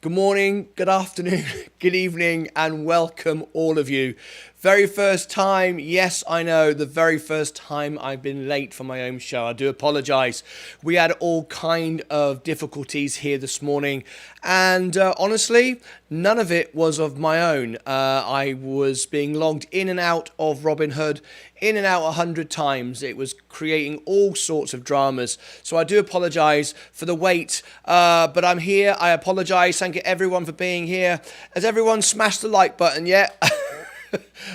Good morning, good afternoon, good evening, and welcome all of you. Very first time, yes, I know, the very first time I've been late for my own show. I do apologise. We had all kind of difficulties here this morning, and honestly, none of it was of my own. I was being logged in and out of Robinhood, in and out 100 times. It was creating all sorts of dramas. So I do apologise for the wait, but I'm here. I apologise. Thank you everyone for being here. Has everyone smashed the like button yet?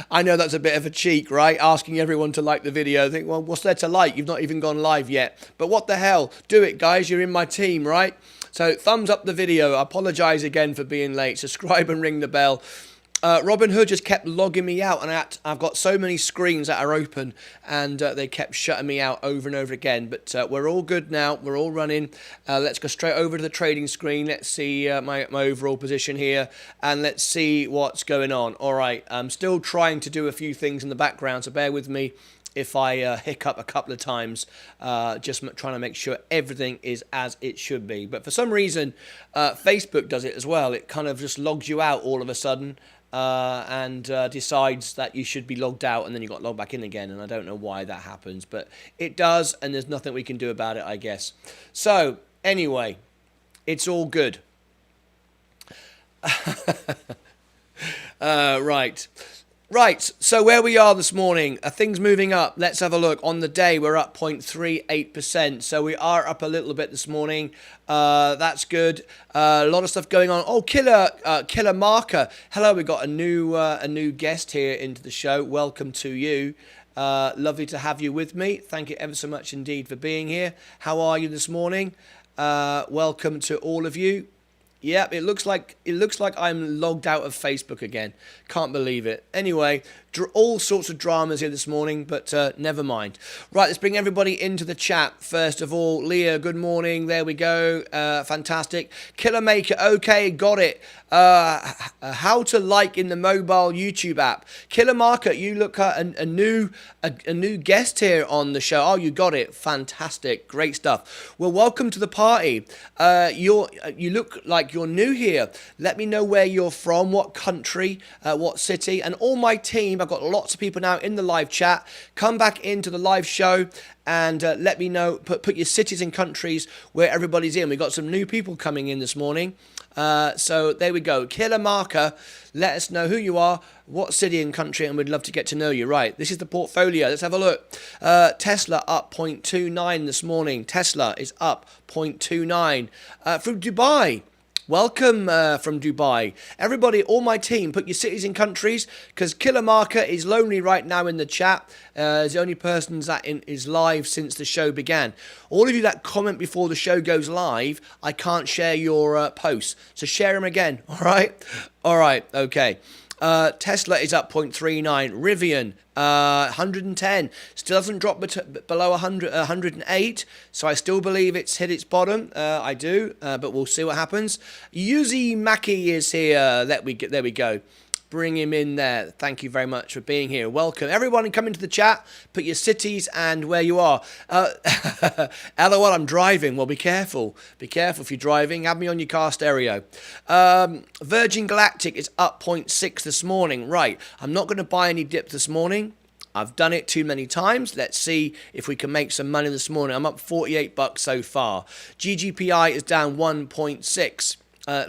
I know that's a bit of a cheek, right? Asking everyone to like the video. I think, well, what's there to like? You've not even gone live yet. But what the hell? Do it, guys. You're in my team, right? So thumbs up the video. I apologise again for being late. Subscribe and ring the bell. Robinhood just kept logging me out, and I've got so many screens that are open, and they kept shutting me out over and over again. But we're all good now. We're all running. Let's go straight over to the trading screen. Let's see my overall position here, and let's see what's going on. All right, I'm still trying to do a few things in the background, so bear with me if I hiccup a couple of times, just trying to make sure everything is as it should be. But for some reason, Facebook does it as well. It kind of just logs you out all of a sudden, and decides that you should be logged out, and then you got logged back in again, and I don't know why that happens, but it does, and there's nothing we can do about it, I guess. So anyway, it's all good. Right, so where we are this morning, things moving up. Let's have a look. On the day, we're up 0.38%, so we are up a little bit this morning. That's good. A lot of stuff going on. Oh, killer marker. Hello, we got a new guest here into the show. Welcome to you. Lovely to have you with me. Thank you ever so much indeed for being here. How are you this morning? Welcome to all of you. Yep, it looks like I'm logged out of Facebook again. Can't believe it. Anyway, all sorts of dramas here this morning, but never mind. Right, let's bring everybody into the chat. First of all, Leah, good morning. There we go. Fantastic. Killer Maker, okay, got it. How to like in the mobile YouTube app. Killer Marker, you look at a new guest here on the show. Oh, you got it. Fantastic. Great stuff. Well, welcome to the party. You look like you're new here. Let me know where you're from, what country, what city, and all my team. I've got lots of people now in the live chat. Come back into the live show and let me know. Put your cities and countries where everybody's in. We've got some new people coming in this morning. So there we go. Killer Marker, let us know who you are, what city and country, and we'd love to get to know you. Right, this is the portfolio. Let's have a look. Tesla up 0.29 this morning. Tesla is up 0.29. From Dubai. Welcome from Dubai. Everybody, all my team, put your cities and countries, because Killer Marker is lonely right now in the chat. He's the only person that is live since the show began. All of you that comment before the show goes live, I can't share your posts. So share them again, all right? All right, okay. Tesla is up 0.39. Rivian, 110. Still hasn't dropped below 108. So I still believe it's hit its bottom. I do, but we'll see what happens. Yuzi Maki is here. There we go. Bring him in there. Thank you very much for being here. Welcome. Everyone come into the chat. Put your cities and where you are. LOL, I'm driving. Well, be careful. Be careful if you're driving. Have me on your car stereo. Virgin Galactic is up 0.6 this morning. Right. I'm not going to buy any dip this morning. I've done it too many times. Let's see if we can make some money this morning. I'm up 48 bucks so far. GGPI is down 1.6.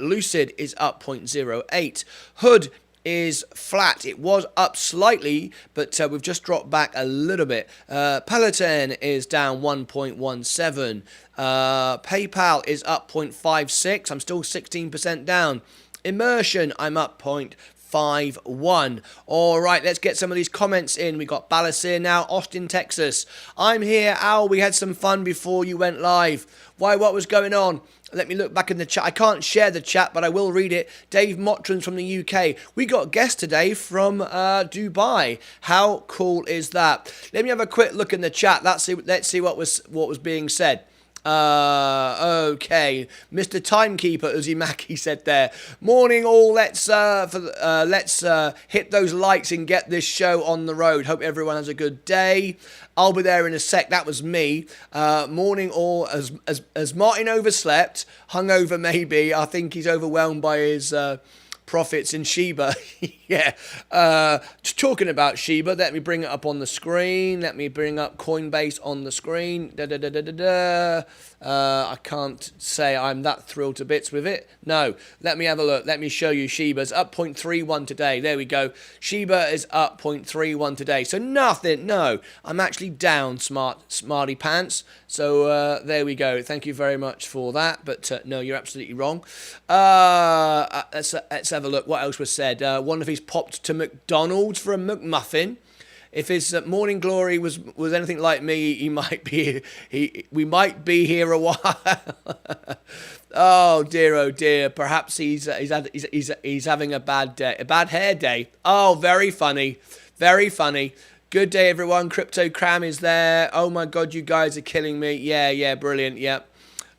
Lucid is up 0.08. Hood is flat. It was up slightly, but we've just dropped back a little bit. Peloton is down 1.17. PayPal is up 0.56. I'm still 16% down. Immersion, I'm up 0.51. All right, let's get some of these comments in. We got Ballas here now, Austin, Texas. I'm here, Al. We had some fun before you went live. Why? What was going on? Let me look back in the chat. I can't share the chat, but I will read it. Dave Motran's from the UK. We got a guest today from Dubai. How cool is that? Let me have a quick look in the chat. Let's see what was being said. Okay, Mr. Timekeeper Uzumaki said there. Morning all. Let's hit those likes and get this show on the road. Hope everyone has a good day. I'll be there in a sec. That was me. Morning all. As Martin overslept, hungover maybe. I think he's overwhelmed by his profits in Shiba. Yeah. Talking about Shiba, let me bring it up on the screen. Let me bring up Coinbase on the screen. I can't say I'm that thrilled to bits with it. No. Let me have a look. Let me show you Shiba's up 0.31 today. There we go. Shiba is up 0.31 today. So nothing. No. I'm actually down, smarty pants. So there we go. Thank you very much for that. But no, you're absolutely wrong. Let's have a look. What else was said? Wonder if he's popped to McDonald's for a McMuffin. If his morning glory was anything like me, we might be here a while. Oh dear. Perhaps he's having a bad day, a bad hair day. Oh, very funny. Good day, everyone. Crypto Cram is there. Oh my God, you guys are killing me. Yeah, brilliant. Yeah.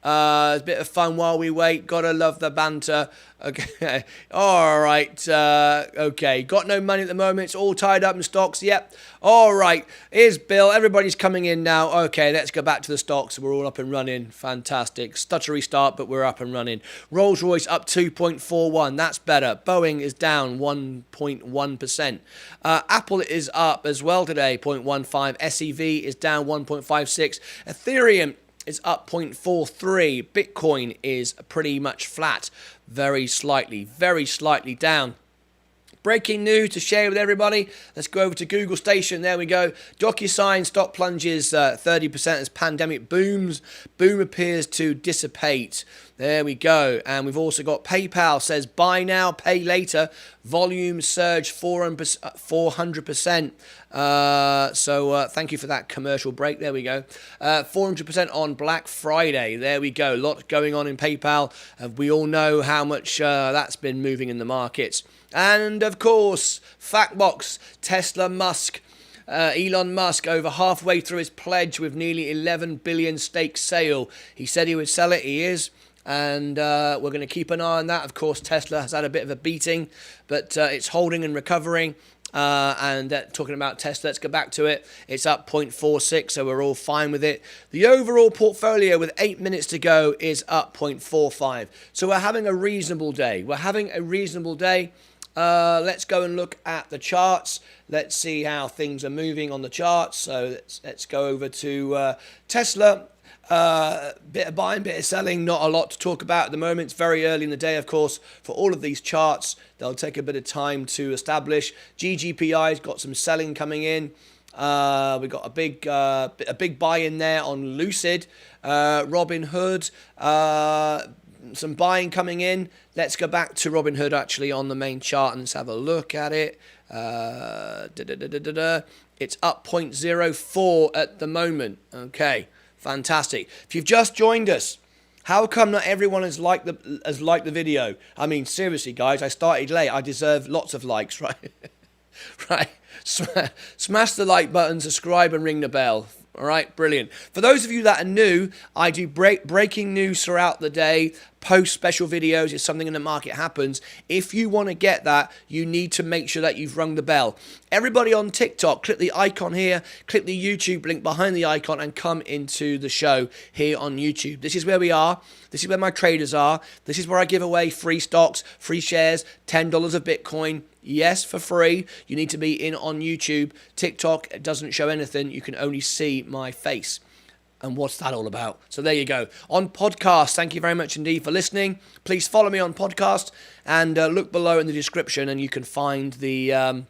A bit of fun while we wait. Gotta love the banter. Okay. All right. Okay. Got no money at the moment. It's all tied up in stocks. Yep. All right. Here's Bill. Everybody's coming in now. Okay. Let's go back to the stocks. We're all up and running. Fantastic. Stuttery start, but we're up and running. Rolls-Royce up 2.41. That's better. Boeing is down 1.1%. Apple is up as well today. 0.15. SEV is down 1.56. Ethereum is up 0.43. Bitcoin is pretty much flat, very slightly down. Breaking news to share with everybody. Let's go over to Google Station. There we go. DocuSign stock plunges 30% as pandemic booms. Boom appears to dissipate. There we go. And we've also got PayPal says buy now, pay later. Volume surge 400%. So thank you for that commercial break. There we go. 400% on Black Friday. There we go. A lot going on in PayPal. We all know how much that's been moving in the markets. And of course, Factbox, Tesla, Musk. Elon Musk over halfway through his pledge with nearly 11 billion stake sale. He said he would sell it. He is. And we're going to keep an eye on that. Of course, Tesla has had a bit of a beating, but it's holding and recovering. Talking about Tesla, let's go back to it. It's up 0.46, so we're all fine with it. The overall portfolio with 8 minutes to go is up 0.45. So we're having a reasonable day. Let's go and look at the charts. Let's see how things are moving on the charts. So let's go over to Tesla. Bit of buying, bit of selling, not a lot to talk about at the moment. It's very early in the day, of course, for all of these charts. They'll take a bit of time to establish. GGPI's got some selling coming in. We got a big buy in there on Lucid, Robinhood. Some buying coming in. Let's go back to Robinhood actually on the main chart and let's have a look at it. It's up 0.04 at the moment. Okay, fantastic. If you've just joined us, how come not everyone has liked the video? I mean, seriously, guys, I started late. I deserve lots of likes, right? Right. Smash the like button, subscribe, and ring the bell. All right, brilliant. For those of you that are new, I do breaking news throughout the day, post special videos if something in the market happens. If you want to get that, you need to make sure that you've rung the bell. Everybody on TikTok, click the icon here, click the YouTube link behind the icon and come into the show here on YouTube. This is where we are. This is where my traders are. This is where I give away free stocks, free shares, $10 of Bitcoin. Yes, for free. You need to be in on YouTube. TikTok, it doesn't show anything. You can only see my face. And what's that all about? So there you go. On podcast, thank you very much indeed for listening. Please follow me on podcast and look below in the description and you can find the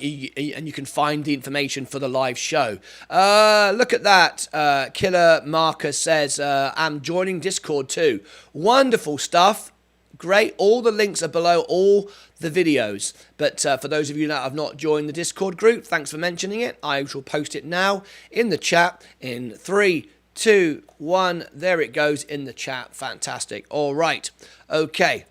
you can find the information for the live show. Look at that. Killer Marcus says, I'm joining Discord too. Wonderful stuff. Great. All the links are below all the videos. But for those of you that have not joined the Discord group, thanks for mentioning it. I shall post it now in the chat in 3, 2, 1. There it goes in the chat. Fantastic. All right. Okay.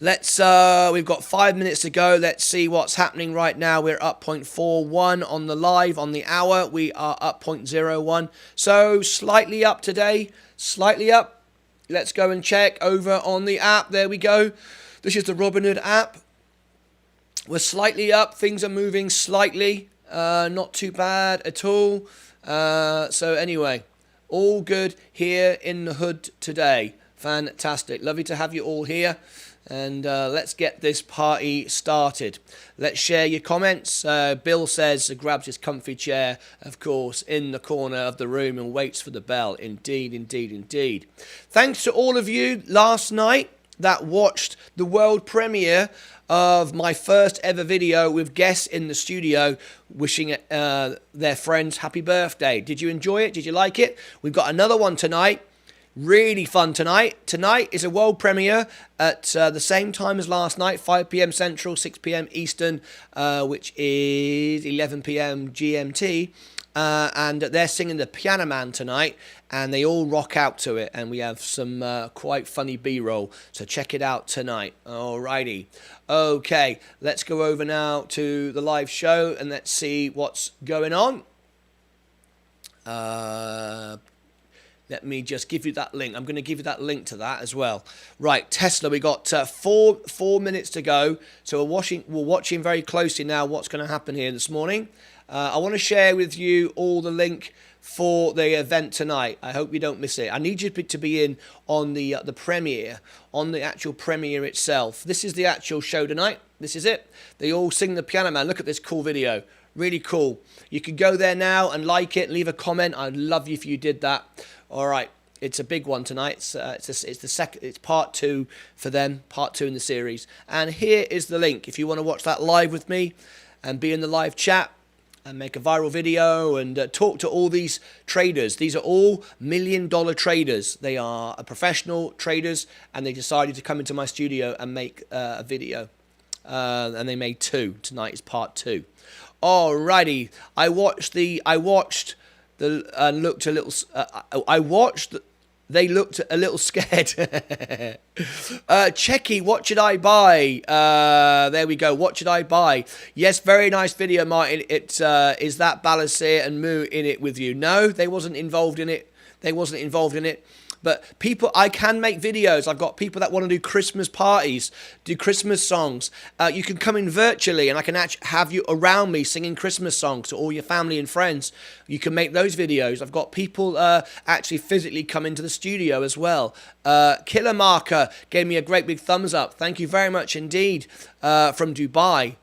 We've got 5 minutes to go. Let's see what's happening right now. We're up 0.41 on the live. On the hour, we are up 0.01. So slightly up today, slightly up. Let's go and check over on the app. There we go. This is the Robinhood app. We're slightly up. Things are moving slightly. Not too bad at all. So anyway, all good here in the hood today. Fantastic. Lovely to have you all here. And let's get this party started. Let's share your comments. Bill says, grabs his comfy chair, of course, in the corner of the room and waits for the bell. Indeed, indeed, indeed. Thanks to all of you last night that watched the world premiere of my first ever video with guests in the studio wishing their friends happy birthday. Did you enjoy it? Did you like it? We've got another one tonight. Really fun tonight. Tonight is a world premiere at the same time as last night, 5 p.m. Central, 6 p.m. Eastern, which is 11 p.m. GMT. And they're singing the Piano Man tonight, and they all rock out to it. And we have some quite funny B-roll, so check it out tonight. Alrighty. Okay, let's go over now to the live show, and let's see what's going on. Let me just give you that link. I'm going to give you that link to that as well. Right, Tesla, we got 4 minutes to go. So we're watching very closely now what's going to happen here this morning. I want to share with you all the link for the event tonight. I hope you don't miss it. I need you to be in on the premiere, on the actual premiere itself. This is the actual show tonight. This is it. They all sing the Piano Man. Look at this cool video. Really cool. You can go there now and like it, leave a comment. I'd love you if you did that. All right, it's a big one tonight. It's part 2 for them, part 2 in the series. And here is the link if you want to watch that live with me and be in the live chat and make a viral video and talk to all these traders. These are all $1 million traders. They are professional traders, and they decided to come into my studio and make a video. And they made 2. Tonight is part 2. Alrighty, they looked a little scared. Checky, what should I buy? There we go. What should I buy? Yes, very nice video, Martin. Is that Balasir and Moo in it with you? No, they wasn't involved in it. But people, I can make videos. I've got people that want to do Christmas parties, do Christmas songs. You can come in virtually, and I can actually have you around me singing Christmas songs to all your family and friends. You can make those videos. I've got people actually physically come into the studio as well. Killer Marker gave me a great big thumbs up. Thank you very much indeed from Dubai.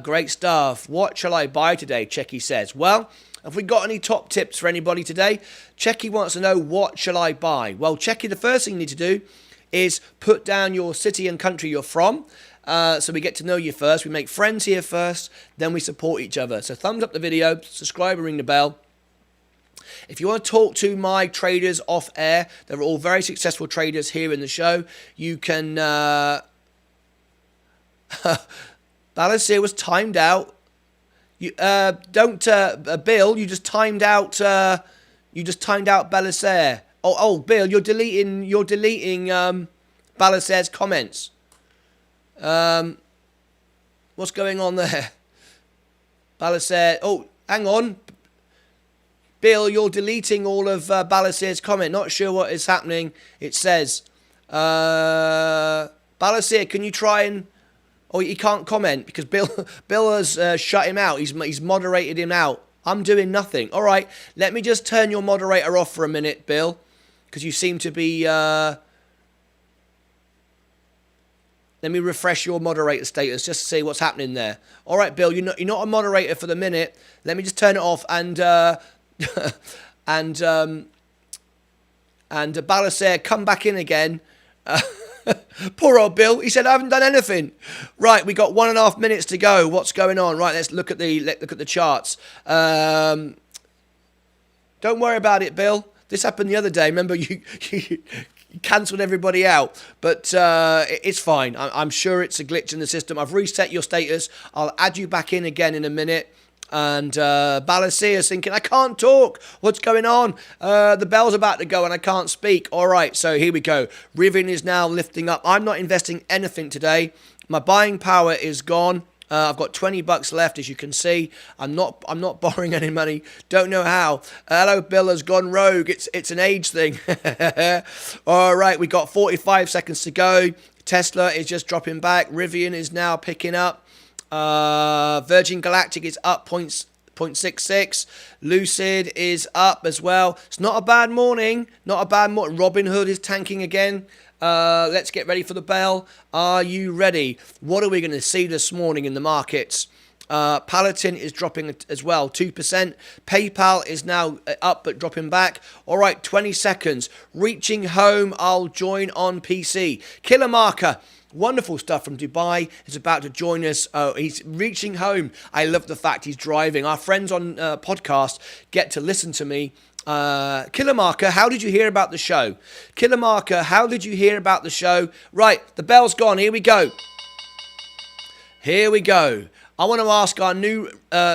Great stuff. What shall I buy today? Checky says. Well, have we got any top tips for anybody today? Checky wants to know, what shall I buy? Well, Checky, the first thing you need to do is put down your city and country you're from. So we get to know you first. We make friends here first, then we support each other. So thumbs up the video, subscribe and ring the bell. If you want to talk to my traders off air, they're all very successful traders here in the show. You can... Balasir was timed out. You Bill, you just timed out Balasir. Oh, Bill, you're deleting Balasir's comments. What's going on there? Balasir. Oh, hang on. Bill, you're deleting all of Balasir's comment. Not sure what is happening. It says, Balasir, can you try and... Oh, he can't comment because Bill has shut him out. He's moderated him out. I'm doing nothing. All right, let me just turn your moderator off for a minute, Bill, because you seem to be... Let me refresh your moderator status just to see what's happening there. All right, Bill, you're not a moderator for the minute. Let me just turn it off and Balasir, come back in again. Poor old Bill. He said, I haven't done anything. Right, we got 1.5 minutes to go. What's going on? Right, let's look at the charts. Don't worry about it, Bill. This happened the other day. Remember, you cancelled everybody out. But it's fine. I'm sure it's a glitch in the system. I've reset your status. I'll add you back in again in a minute. And Balassi is thinking, I can't talk. What's going on? The bell's about to go and I can't speak. All right, so here we go. Rivian is now lifting up. I'm not investing anything today. My buying power is gone. I've got $20 left, as you can see. I'm not borrowing any money. Don't know how. Hello, Bill has gone rogue. It's an age thing. All right, we got 45 seconds to go. Tesla is just dropping back. Rivian is now picking up. Virgin Galactic is up 0.66. Lucid is up as well. It's not a bad morning. Not a bad morning. Robinhood is tanking again. Let's get ready for the bell. Are you ready? What are we going to see this morning in the markets? Palantir is dropping as well, 2%. PayPal is now up but dropping back. All right, 20 seconds. Reaching home, I'll join on PC. Killer marker. Wonderful stuff from Dubai. Is about to join us. Oh, he's reaching home. I love the fact he's driving. Our friends on podcast get to listen to me. Killer marker, how did you hear about the show? Killer marker, how did you hear about the show? Right, the bell's gone. Here we go. Here we go. I want to ask our new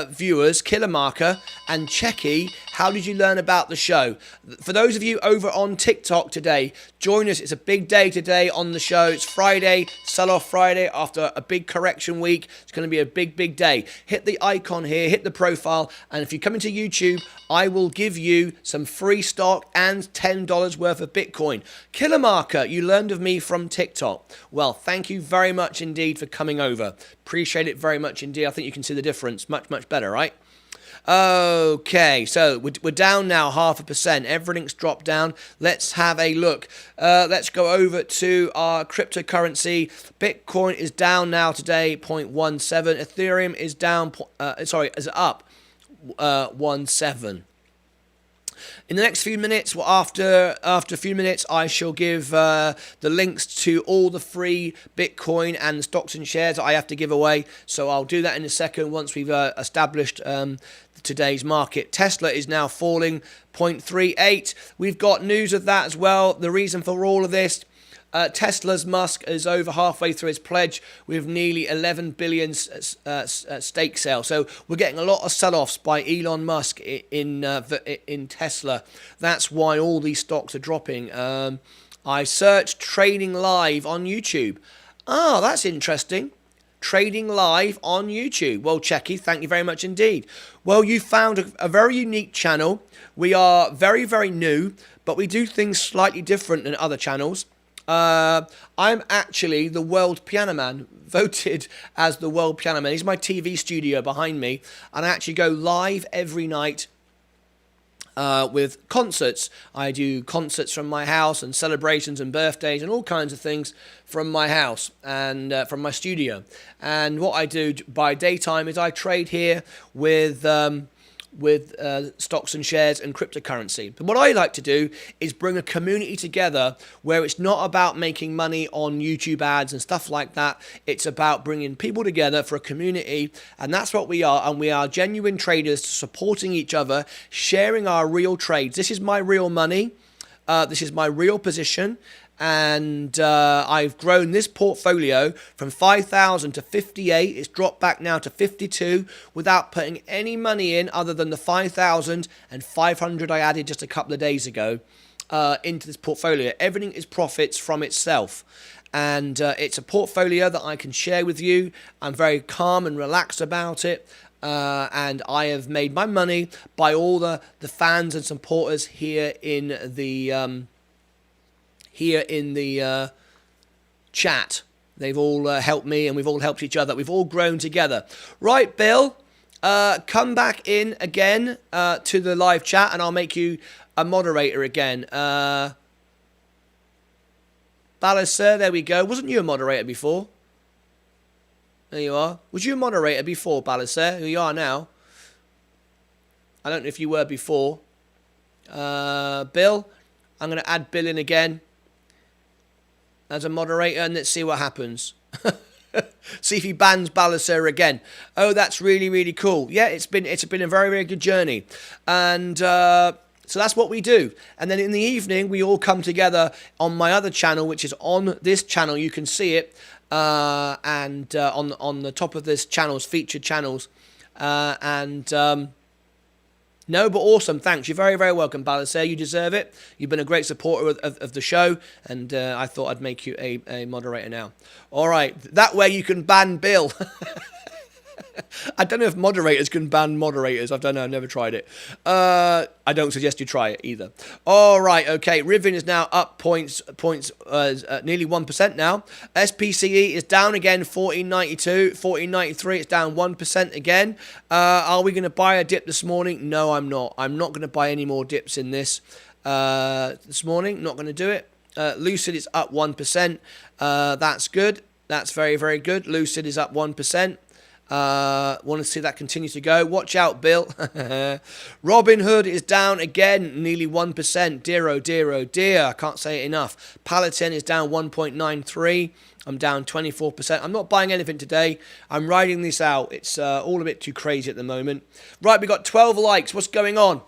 viewers, Killer Marker and Checky, how did you learn about the show? For those of you over on TikTok today, join us. It's a big day today on the show. It's Friday, sell-off Friday after a big correction week. It's going to be a big, big day. Hit the icon here, hit the profile, and if you come into YouTube, I will give you some free stock and $10 worth of Bitcoin. Killer Marker, you learned of me from TikTok. Well, thank you very much indeed for coming over. Appreciate it very much indeed. I think you can see the difference much, much better, right? Okay, so we're down now 0.5%. Everything's dropped down. Let's have a look. Let's go over to our cryptocurrency. Bitcoin is down now today, 0.17. Ethereum is down, is up 1.7. In the next few minutes, well, after a few minutes, I shall give the links to all the free Bitcoin and stocks and shares that I have to give away. So I'll do that in a second once we've established today's market. Tesla is now falling 0.38. We've got news of that as well. The reason for all of this, Tesla's Musk is over halfway through his pledge with nearly 11 billion stake sale. So we're getting a lot of sell-offs by Elon Musk in Tesla. That's why all these stocks are dropping. I searched trading live on YouTube. Ah, that's interesting. Trading live on YouTube. Well, Checky, thank you very much indeed. Well, you found a very unique channel. We are very, very new, but we do things slightly different than other channels. I'm actually the world piano man, voted as the world piano man. He's my TV studio behind me, and I actually go live every night with concerts. I do concerts from my house and celebrations and birthdays and all kinds of things from my house and from my studio. And what I do by daytime is I trade here with stocks and shares and cryptocurrency. But what I like to do is bring a community together where it's not about making money on YouTube ads and stuff like that. It's about bringing people together for a community, and that's what we are. And we are genuine traders supporting each other, sharing our real trades. This is my real money. This is my real position. And I've grown this portfolio from 5,000 to 58. It's dropped back now to 52 without putting any money in other than the 5,000 and 500 I added just a couple of days ago into this portfolio. Everything is profits from itself. And it's a portfolio that I can share with you. I'm very calm and relaxed about it. And I have made my money by all the fans and supporters here in the chat. They've all helped me, and we've all helped each other. We've all grown together. Right, Bill, come back in again to the live chat, and I'll make you a moderator again. Balasir, there we go. Wasn't you a moderator before? There you are. Was you a moderator before, Balasir? Who you are now? I don't know if you were before. Bill, I'm going to add Bill in again as a moderator, and let's see what happens. See if he bans Balasir again. Oh, that's really, really cool. Yeah, it's been a very, very good journey. And so that's what we do. And then in the evening, we all come together on my other channel, which is on this channel. You can see it. And on the top of this channel's featured channels, No, but awesome. Thanks. You're very, very welcome, Balancer. You deserve it. You've been a great supporter of the show, and I thought I'd make you a moderator now. All right. That way you can ban Bill. I don't know if moderators can ban moderators. I don't know. I've never tried it. I don't suggest you try it either. All right. Okay. Rivian is now up points, nearly 1% now. SPCE is down again, 14.92, 14.93. It's down 1% again. Are we going to buy a dip this morning? No, I'm not. I'm not going to buy any more dips in this morning. Not going to do it. Lucid is up 1%. That's good. That's very, very good. Lucid is up 1%. Want to see that continue to go. Watch out, Bill. Robinhood is down again, nearly 1%. Dear, oh dear, oh dear. I can't say it enough. Palatine is down 1.93. I'm down 24%. I'm not buying anything today. I'm riding this out. It's all a bit too crazy at the moment. Right, we got 12 likes. What's going on?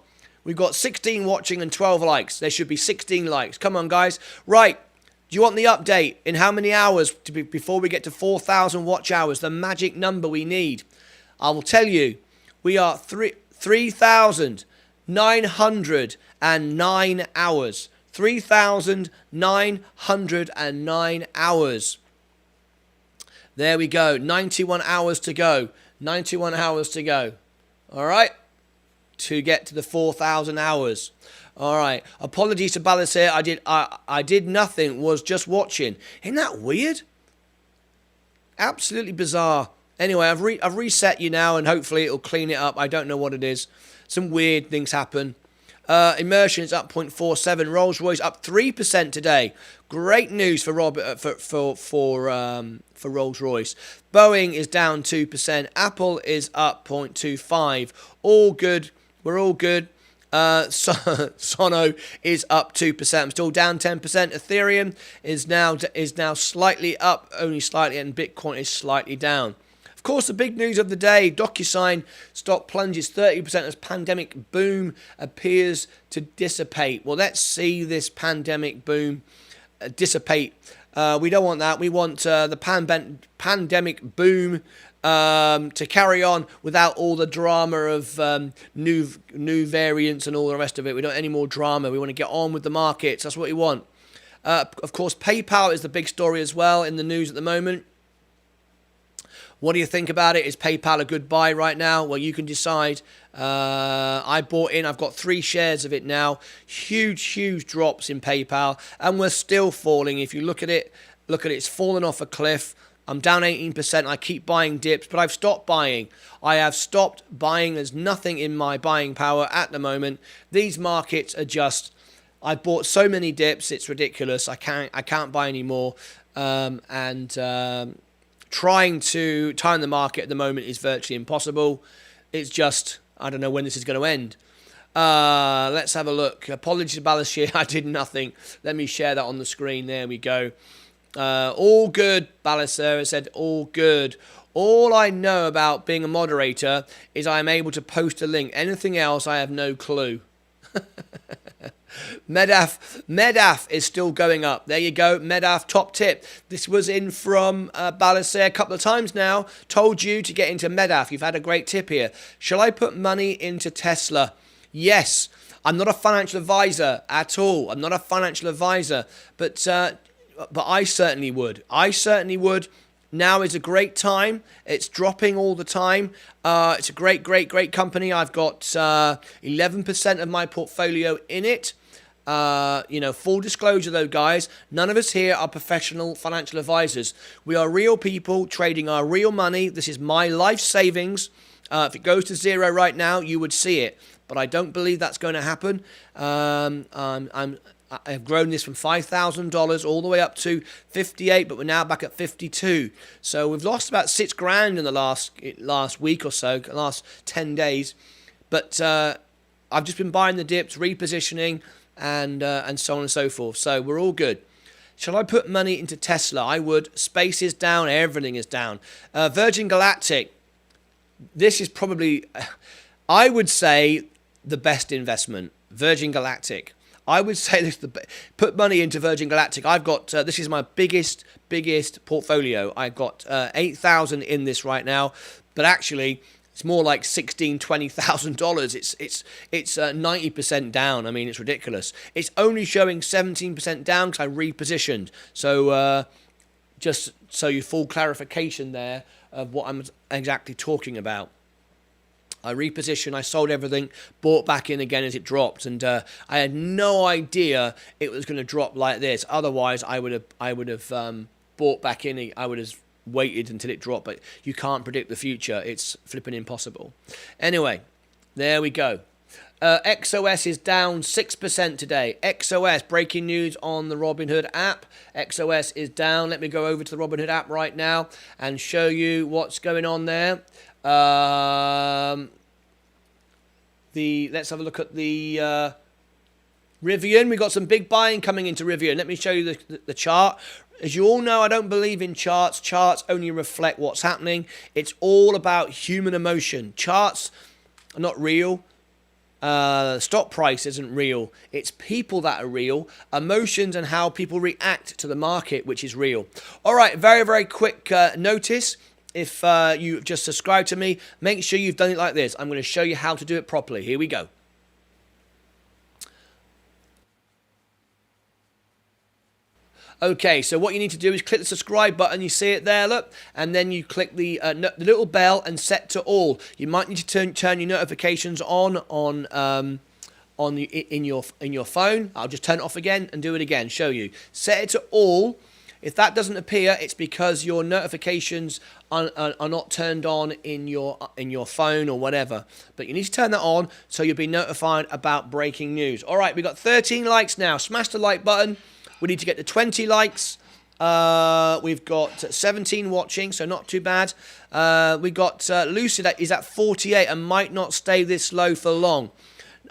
We've got 16 watching and 12 likes. There should be 16 likes. Come on, guys. Right. Do you want the update in how many hours before we get to 4,000 watch hours, the magic number we need? I will tell you, we are 3,909 hours. 3,909 hours. There we go. 91 hours to go. 91 hours to go. All right? To get to the 4,000 hours. All right. Apologies to Balancer. I did nothing. Was just watching. Isn't that weird? Absolutely bizarre. Anyway, I've reset you now, and hopefully it'll clean it up. I don't know what it is. Some weird things happen. Immersion is up 0.47. Rolls-Royce up 3% today. Great news for Rolls-Royce. Boeing is down 2%. Apple is up 0.25. All good. We're all good. Sono is up 2%. I'm still down 10%. Ethereum is now slightly up, only slightly, and Bitcoin is slightly down. Of course, the big news of the day, DocuSign stock plunges 30% as pandemic boom appears to dissipate. Well, let's see this pandemic boom dissipate. We don't want that. We want the pandemic boom to carry on without all the drama of new variants and all the rest of it. We don't want any more drama. We want to get on with the markets. That's what we want. Of course, PayPal is the big story as well in the news at the moment. What do you think about it? Is PayPal a good buy right now? Well, you can decide. I bought in. I've got 3 shares of it now. Huge drops in PayPal, and we're still falling. If you look at it, it's fallen off a cliff. I'm down 18%. I keep buying dips, but I've stopped buying. I have stopped buying. There's nothing in my buying power at the moment. These markets are just. I bought so many dips. It's ridiculous. I can't buy any more. Trying to time the market at the moment is virtually impossible. It's just, I don't know when this is going to end. Let's have a look. Apologies to Balancer. I did nothing. Let me share that on the screen. There we go. All good, Balancer said, all good. All I know about being a moderator is I am able to post a link. Anything else, I have no clue. Medaf is still going up. There you go. Medaf, top tip. This was in from Balancer a couple of times now. Told you to get into Medaf. You've had a great tip here. Shall I put money into Tesla? Yes. I'm not a financial advisor at all. I'm not a financial advisor. But I certainly would. Now is a great time. It's dropping all the time. It's a great company. I've got 11% of my portfolio in it. Full disclosure though, guys, none of us here are professional financial advisors. We are real people trading our real money. This is my life savings. If it goes to zero right now, you would see it. But I don't believe that's going to happen. I have grown this from $5,000 all the way up to 58, but we're now back at 52. So we've lost about $6,000 in the last week or so, last 10 days. But I've just been buying the dips, repositioning, and so on and so forth. So we're all good. Shall I put money into Tesla? I would. Space is down. Everything is down. Virgin Galactic. This is probably, I would say, the best investment. Virgin Galactic. I would say this. Put money into Virgin Galactic. I've got this is my biggest portfolio. I've got 8,000 in this right now, but actually It's more like $16,000-$20,000. It's 90% down. I mean, it's ridiculous. It's only showing 17% down because I repositioned. So just so you full clarification there of what I'm exactly talking about. I repositioned, I sold everything, bought back in again as it dropped, and I had no idea it was going to drop like this. Otherwise, I would have bought back in. I would have waited until it dropped, but you can't predict the future. It's flipping impossible. Anyway, there we go. XOS is down 6% today. XOS, breaking news on the Robinhood app. XOS is down. Let me go over to the Robinhood app right now and show you what's going on there. Let's have a look at the Rivian. We got some big buying coming into Rivian. Let me show you the chart. As you all know, I don't believe in charts. Charts only reflect what's happening. It's all about human emotion. Charts are not real. Stock price isn't real. It's people that are real. Emotions and how people react to the market, which is real. All right, very, very quick notice. If you just subscribe to me, make sure you've done it like this. I'm going to show you how to do it properly. Here we go. Okay, so what you need to do is click the subscribe button. You see it there, look, and then you click the little bell and set to all. You might need to turn your notifications on in your phone. I'll just turn it off again and do it again. Show you. Set it to all. If that doesn't appear, it's because your notifications are not turned on in your phone or whatever. But you need to turn that on so you'll be notified about breaking news. All right, we've got 13 likes now. Smash the like button. We need to get to 20 likes. We've got 17 watching, so not too bad. We got Lucid is at 48 and might not stay this low for long.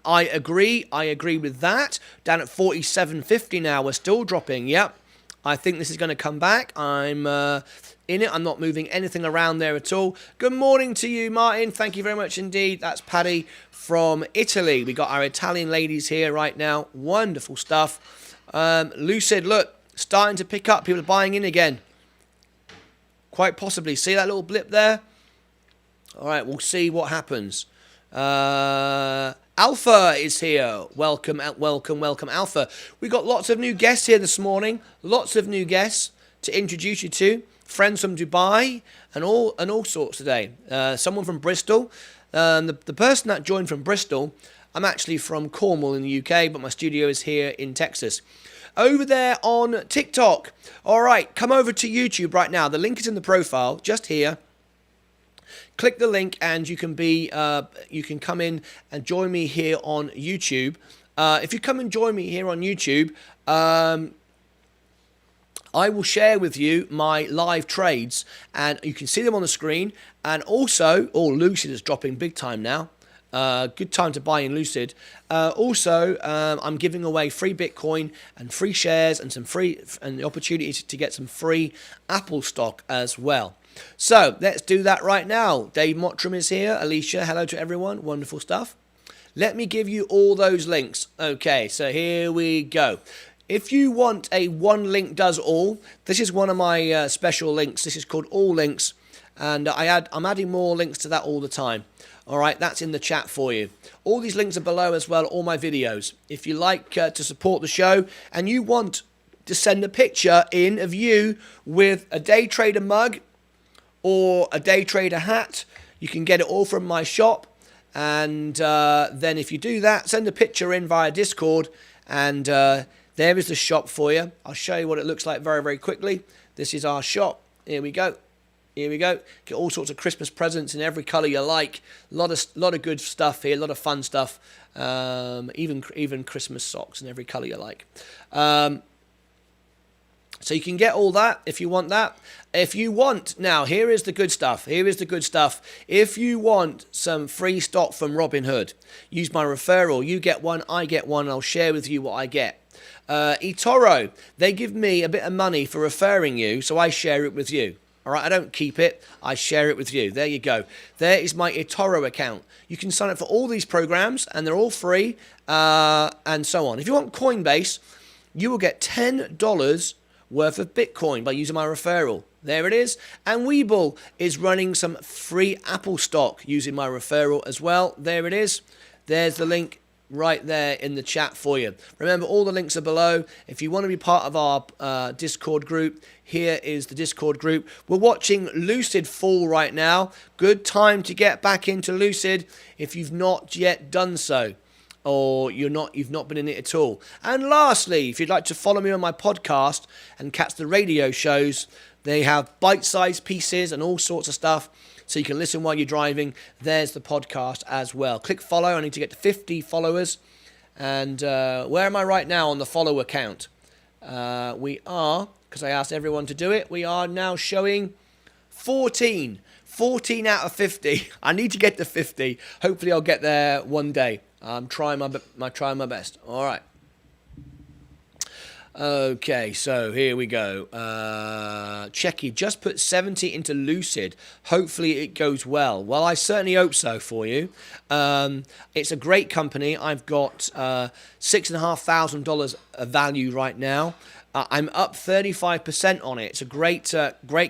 I agree with that. Down at 47.50 now. We're still dropping. Yep. I think this is going to come back. I'm in it. I'm not moving anything around there at all. Good morning to you, Martin. Thank you very much indeed. That's Paddy from Italy. We got our Italian ladies here right now. Wonderful stuff. Lucid, look, starting to pick up. People are buying in again. Quite possibly. See that little blip there? All right, we'll see what happens. Alpha is here. Welcome, welcome, welcome, Alpha. We got lots of new guests here this morning. Lots of new guests to introduce you to. Friends from Dubai and all sorts today. Someone from Bristol. The person that joined from Bristol, I'm actually from Cornwall in the UK, but my studio is here in Texas. Over there on TikTok. All right, come over to YouTube right now. The link is in the profile, just here. Click the link and you can come in and join me here on YouTube. If you come and join me here on YouTube, I will share with you my live trades and you can see them on the screen. And also, Lucid is dropping big time now. Good time to buy in Lucid. Also, I'm giving away free Bitcoin and free shares and the opportunity to get some free Apple stock as well. So let's do that right now. Dave Mottram is here. Alicia, hello to everyone. Wonderful stuff. Let me give you all those links. Okay, so here we go. If you want a one link does all, this is one of my special links. This is called All Links, and I'm adding more links to that all the time. All right, that's in the chat for you. All these links are below as well, all my videos. If you like to support the show and you want to send a picture in of you with a day trader mug or a day trader hat, you can get it all from my shop. And then if you do that, send a picture in via Discord, and there is the shop for you. I'll show you what it looks like very, very quickly. This is our shop. Here we go. Here we go. Get all sorts of Christmas presents in every colour you like. A lot of good stuff here. A lot of fun stuff. Even Christmas socks in every colour you like. So you can get all that if you want that. If you want, now here is the good stuff. Here is the good stuff. If you want some free stock from Robinhood, use my referral. You get one, I get one. I'll share with you what I get. eTORO, they give me a bit of money for referring you, so I share it with you. All right, I don't keep it. I share it with you. There you go. There is my eTORO account. You can sign up for all these programs, and they're all free, and so on. If you want Coinbase, you will get $10 worth of Bitcoin by using my referral. There it is. And WEBULL is running some free Apple stock using my referral as well. There it is. There's the link right there in the chat for you. Remember, all the links are below. If you want to be part of our Discord group, here is the Discord group. We're watching Lucid fall right now. Good time to get back into Lucid if you've not yet done so, or you've not been in it at all. And lastly, if you'd like to follow me on my podcast and catch the radio shows, they have bite-sized pieces and all sorts of stuff, so you can listen while you're driving. There's the podcast as well. Click follow. I need to get to 50 followers. And where am I right now on the follower count? We are, because I asked everyone to do it, we are now showing 14. 14 out of 50. I need to get to 50. Hopefully I'll get there one day. I'm trying my best. All right. Okay, so here we go. Checky just put 70 into Lucid. Hopefully it goes well. Well, I certainly hope so for you. It's a great company. I've got $6,500 of value right now. I'm up 35% on it. It's a great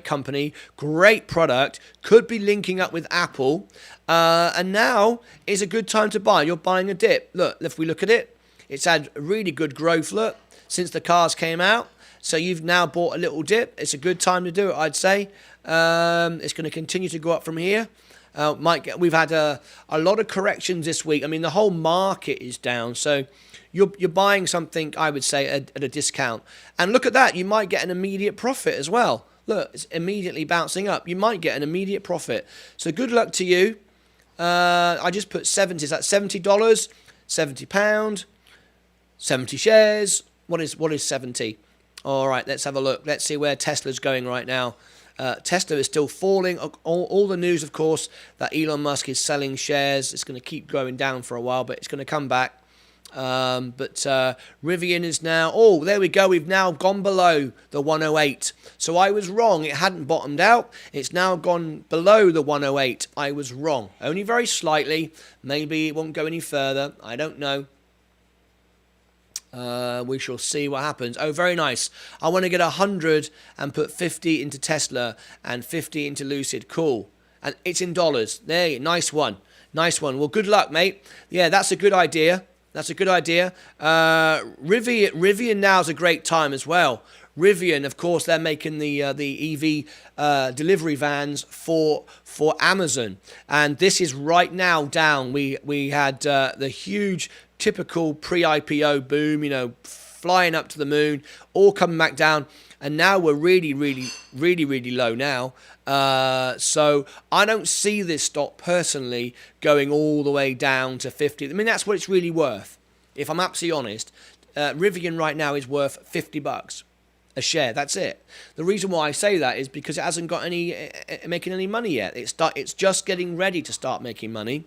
company, great product. Could be linking up with Apple. And now is a good time to buy. You're buying a dip. Look, if we look at it, it's had really good growth, look, since the cars came out. So you've now bought a little dip. It's a good time to do it, I'd say. It's going to continue to go up from here. We've had a lot of corrections this week. I mean, the whole market is down. So you're buying something, I would say, at a discount. And look at that. You might get an immediate profit as well. Look, it's immediately bouncing up. You might get an immediate profit. So good luck to you. I just put 70. Is that $70? £70? 70 shares. What is 70? All right, let's have a look. Let's see where Tesla's going right now. Tesla is still falling. All the news, of course, that Elon Musk is selling shares. It's going to keep going down for a while, but it's going to come back. But Rivian is now... Oh, there we go. We've now gone below the 108. So I was wrong. It hadn't bottomed out. It's now gone below the 108. I was wrong. Only very slightly. Maybe it won't go any further. I don't know. We shall see what happens. Oh, very nice. I want to get 100 and put 50 into Tesla and 50 into Lucid. Cool. And it's in dollars. There you go. Nice one. Nice one. Well, good luck, mate. Yeah, that's a good idea. That's a good idea. Rivian now is a great time as well. Rivian, of course, they're making the EV delivery vans for Amazon. And this is right now down. We had the huge typical pre-IPO boom, you know, flying up to the moon, all coming back down. And now we're really low now. So I don't see this stock personally going all the way down to 50. I mean, that's what it's really worth. If I'm absolutely honest, Rivian right now is worth $50 a share. That's it. The reason why I say that is because it hasn't got making any money yet. It's just getting ready to start making money.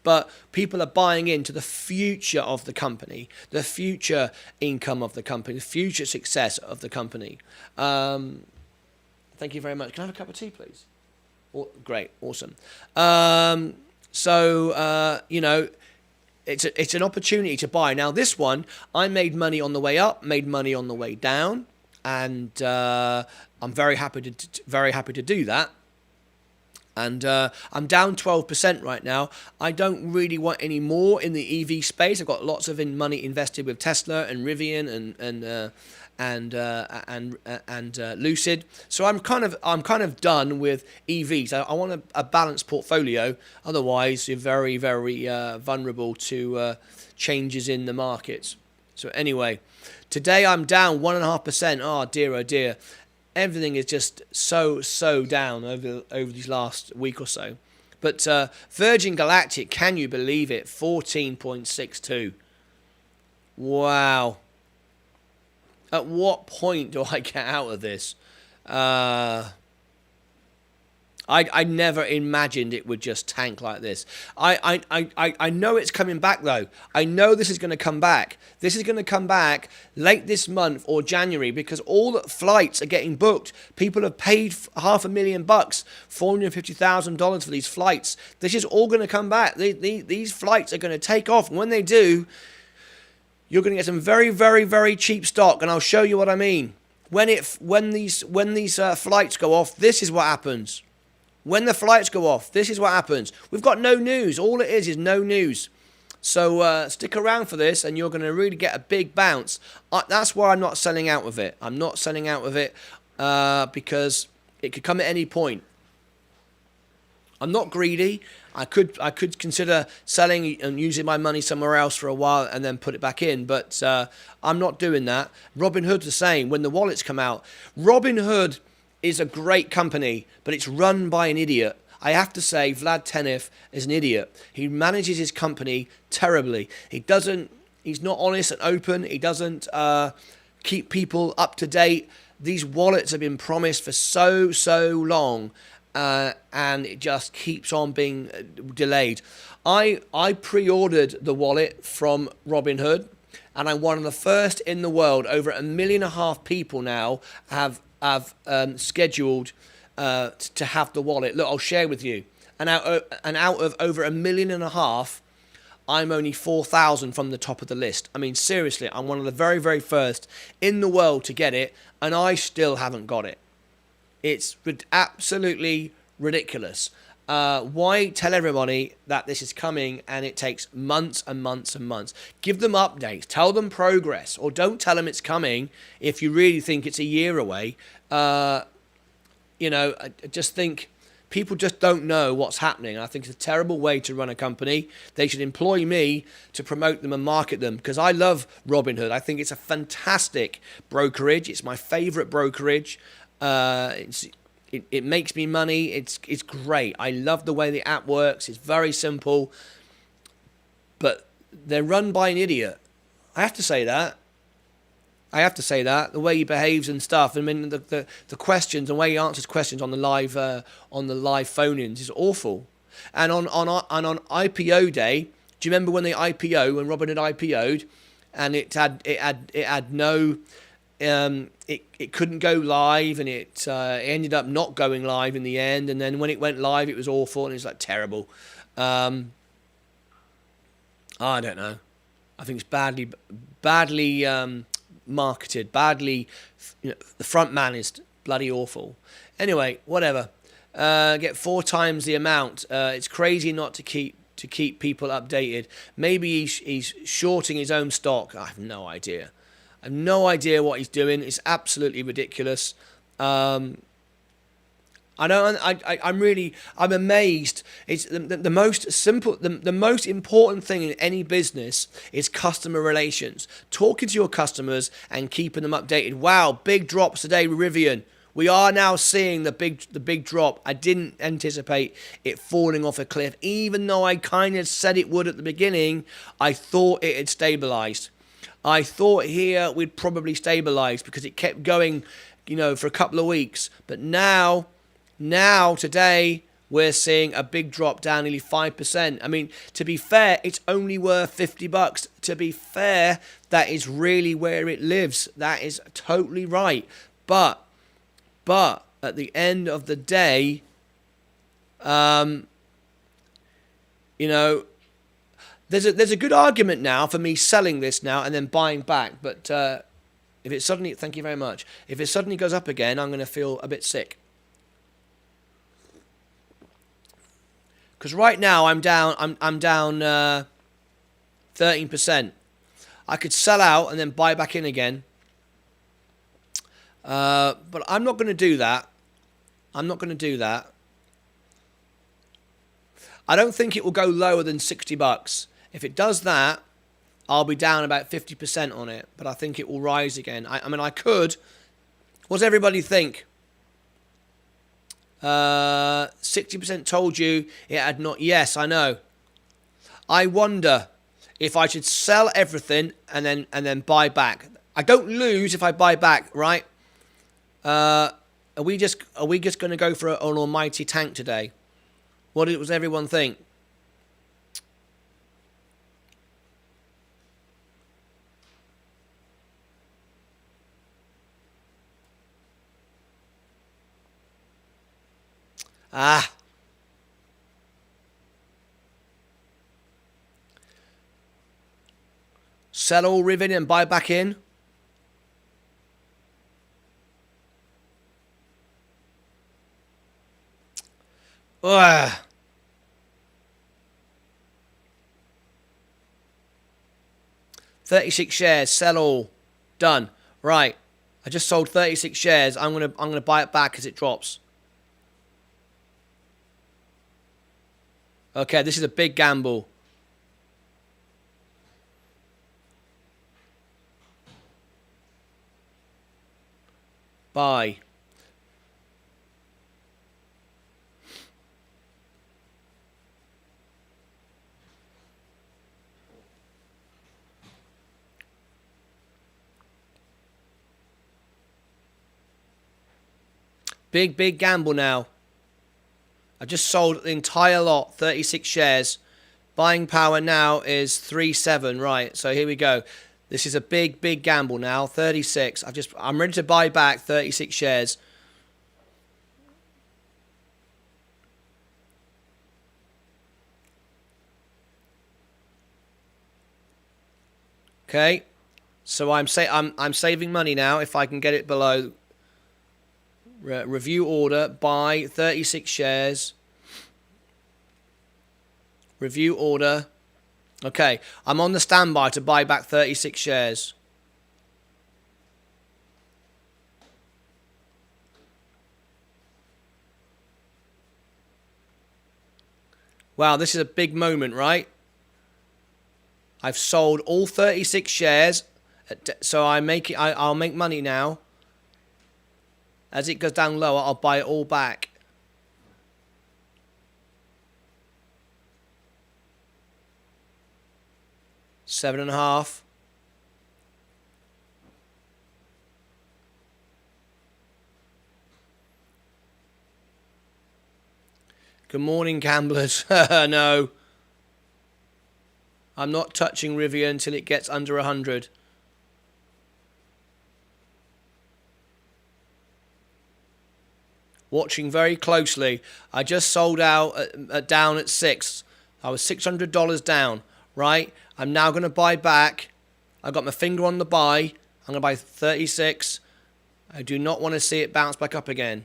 But people are buying into the future of the company, the future income of the company, the future success of the company. Thank you very much. Can I have a cup of tea, please? Oh, great. Awesome. You know, it's an opportunity to buy. Now, this one, I made money on the way up, made money on the way down, and I'm very happy to do that. And I'm down 12% right now. I don't really want any more in the EV space. I've got lots of money invested with Tesla and Rivian and Lucid. So I'm kind of done with EVs. I want a balanced portfolio. Otherwise, you're very vulnerable to changes in the markets. So anyway, today I'm down 1.5%. Oh dear. Everything is just so down over these last week or so. But Virgin Galactic, can you believe it? 14.62. Wow. At what point do I get out of this? I never imagined it would just tank like this. I know it's coming back, though. I know this is going to come back. This is going to come back late this month or January because all the flights are getting booked. People have paid $500,000, $450,000 for these flights. This is all going to come back. These flights are going to take off. And when they do, you're going to get some very cheap stock. And I'll show you what I mean. when these flights go off, this is what happens. When the flights go off, this is what happens. We've got no news. All it is no news. So stick around for this, and you're going to really get a big bounce. That's why I'm not selling out with it. I'm not selling out with it because it could come at any point. I'm not greedy. I could consider selling and using my money somewhere else for a while and then put it back in, but I'm not doing that. Robinhood's the same. When the wallets come out, Robinhood is a great company, but it's run by an idiot. I have to say, Vlad Tenev is an idiot. He manages his company terribly. He's not honest and open. He doesn't keep people up to date. These wallets have been promised for so long. And it just keeps on being delayed. I pre-ordered the wallet from Robinhood, and I'm one of the first in the world. Over 1.5 million people now have scheduled to have the wallet. Look, I'll share with you. And out of over 1.5 million, I'm only 4,000 from the top of the list. I mean, seriously, I'm one of the very, very first in the world to get it, and I still haven't got it. It's absolutely ridiculous. Why tell everybody that this is coming and it takes months and months and months? Give them updates. Tell them progress. Or don't tell them it's coming if you really think it's a year away. I just think people just don't know what's happening. I think it's a terrible way to run a company. They should employ me to promote them and market them because I love Robinhood. I think it's a fantastic brokerage. It's my favorite brokerage. It makes me money. It's great. I love the way the app works. It's very simple, but they're run by an idiot. I have to say that. The way he behaves and stuff. I mean, the questions, the way he answers questions on the live phone-ins is awful. And on IPO day, do you remember when when Robinhood IPO'd, and it had no. It couldn't go live, and it ended up not going live in the end. And then when it went live, it was awful, and it was like terrible. I don't know. I think it's badly marketed, badly. The front man is bloody awful. Anyway, whatever. Get 4 times the amount. It's crazy not to keep people updated. Maybe he's shorting his own stock. I have no idea. I have no idea what he's doing. It's absolutely ridiculous. I'm amazed. It's the most simple, the most important thing in any business is customer relations. Talking to your customers and keeping them updated. Wow, big drops today with Rivian. We are now seeing the big drop. I didn't anticipate it falling off a cliff, even though I kind of said it would at the beginning. I thought it had stabilized. I thought here we'd probably stabilize because it kept going, for a couple of weeks. But now today, we're seeing a big drop down nearly 5%. I mean, to be fair, it's only worth $50. To be fair, that is really where it lives. That is totally right. But at the end of the day, There's a good argument now for me selling this now and then buying back, but if it suddenly, thank you very much, if it suddenly goes up again, I'm going to feel a bit sick. Because right now I'm down 13%. I could sell out and then buy back in again, but I'm not going to do that. I don't think it will go lower than $60. If it does that, I'll be down about 50% on it, but I think it will rise again. I mean, I could. What does everybody think? 60% told you it had not. Yes, I know. I wonder if I should sell everything and then buy back. I don't lose if I buy back, right? Are we just going to go for an almighty tank today? What does everyone think? Sell all Rivian and buy back in? Ugh. $36 shares, sell all, done. Right, I just sold 36 shares. I'm gonna buy it back as it drops. Okay, this is a big gamble. Buy. Big gamble now. I just sold the entire lot, 36 shares. Buying power now is 3.7. Right, so here we go. This is a big gamble now, 36. I'm ready to buy back 36 shares. Okay, so I'm saving money now if I can get it below. Review order, buy 36 shares. Review order. Okay, I'm on the standby to buy back 36 shares. Wow, this is a big moment, right? I've sold all 36 shares, so I'll make money now. As it goes down lower, I'll buy it all back. $7.5. Good morning, gamblers. No. I'm not touching Rivian until it gets under 100. Watching very closely. I just sold out down at 6. I was $600 down, right? I'm now going to buy back. I got my finger on the buy. I'm going to buy 36. I do not want to see it bounce back up again.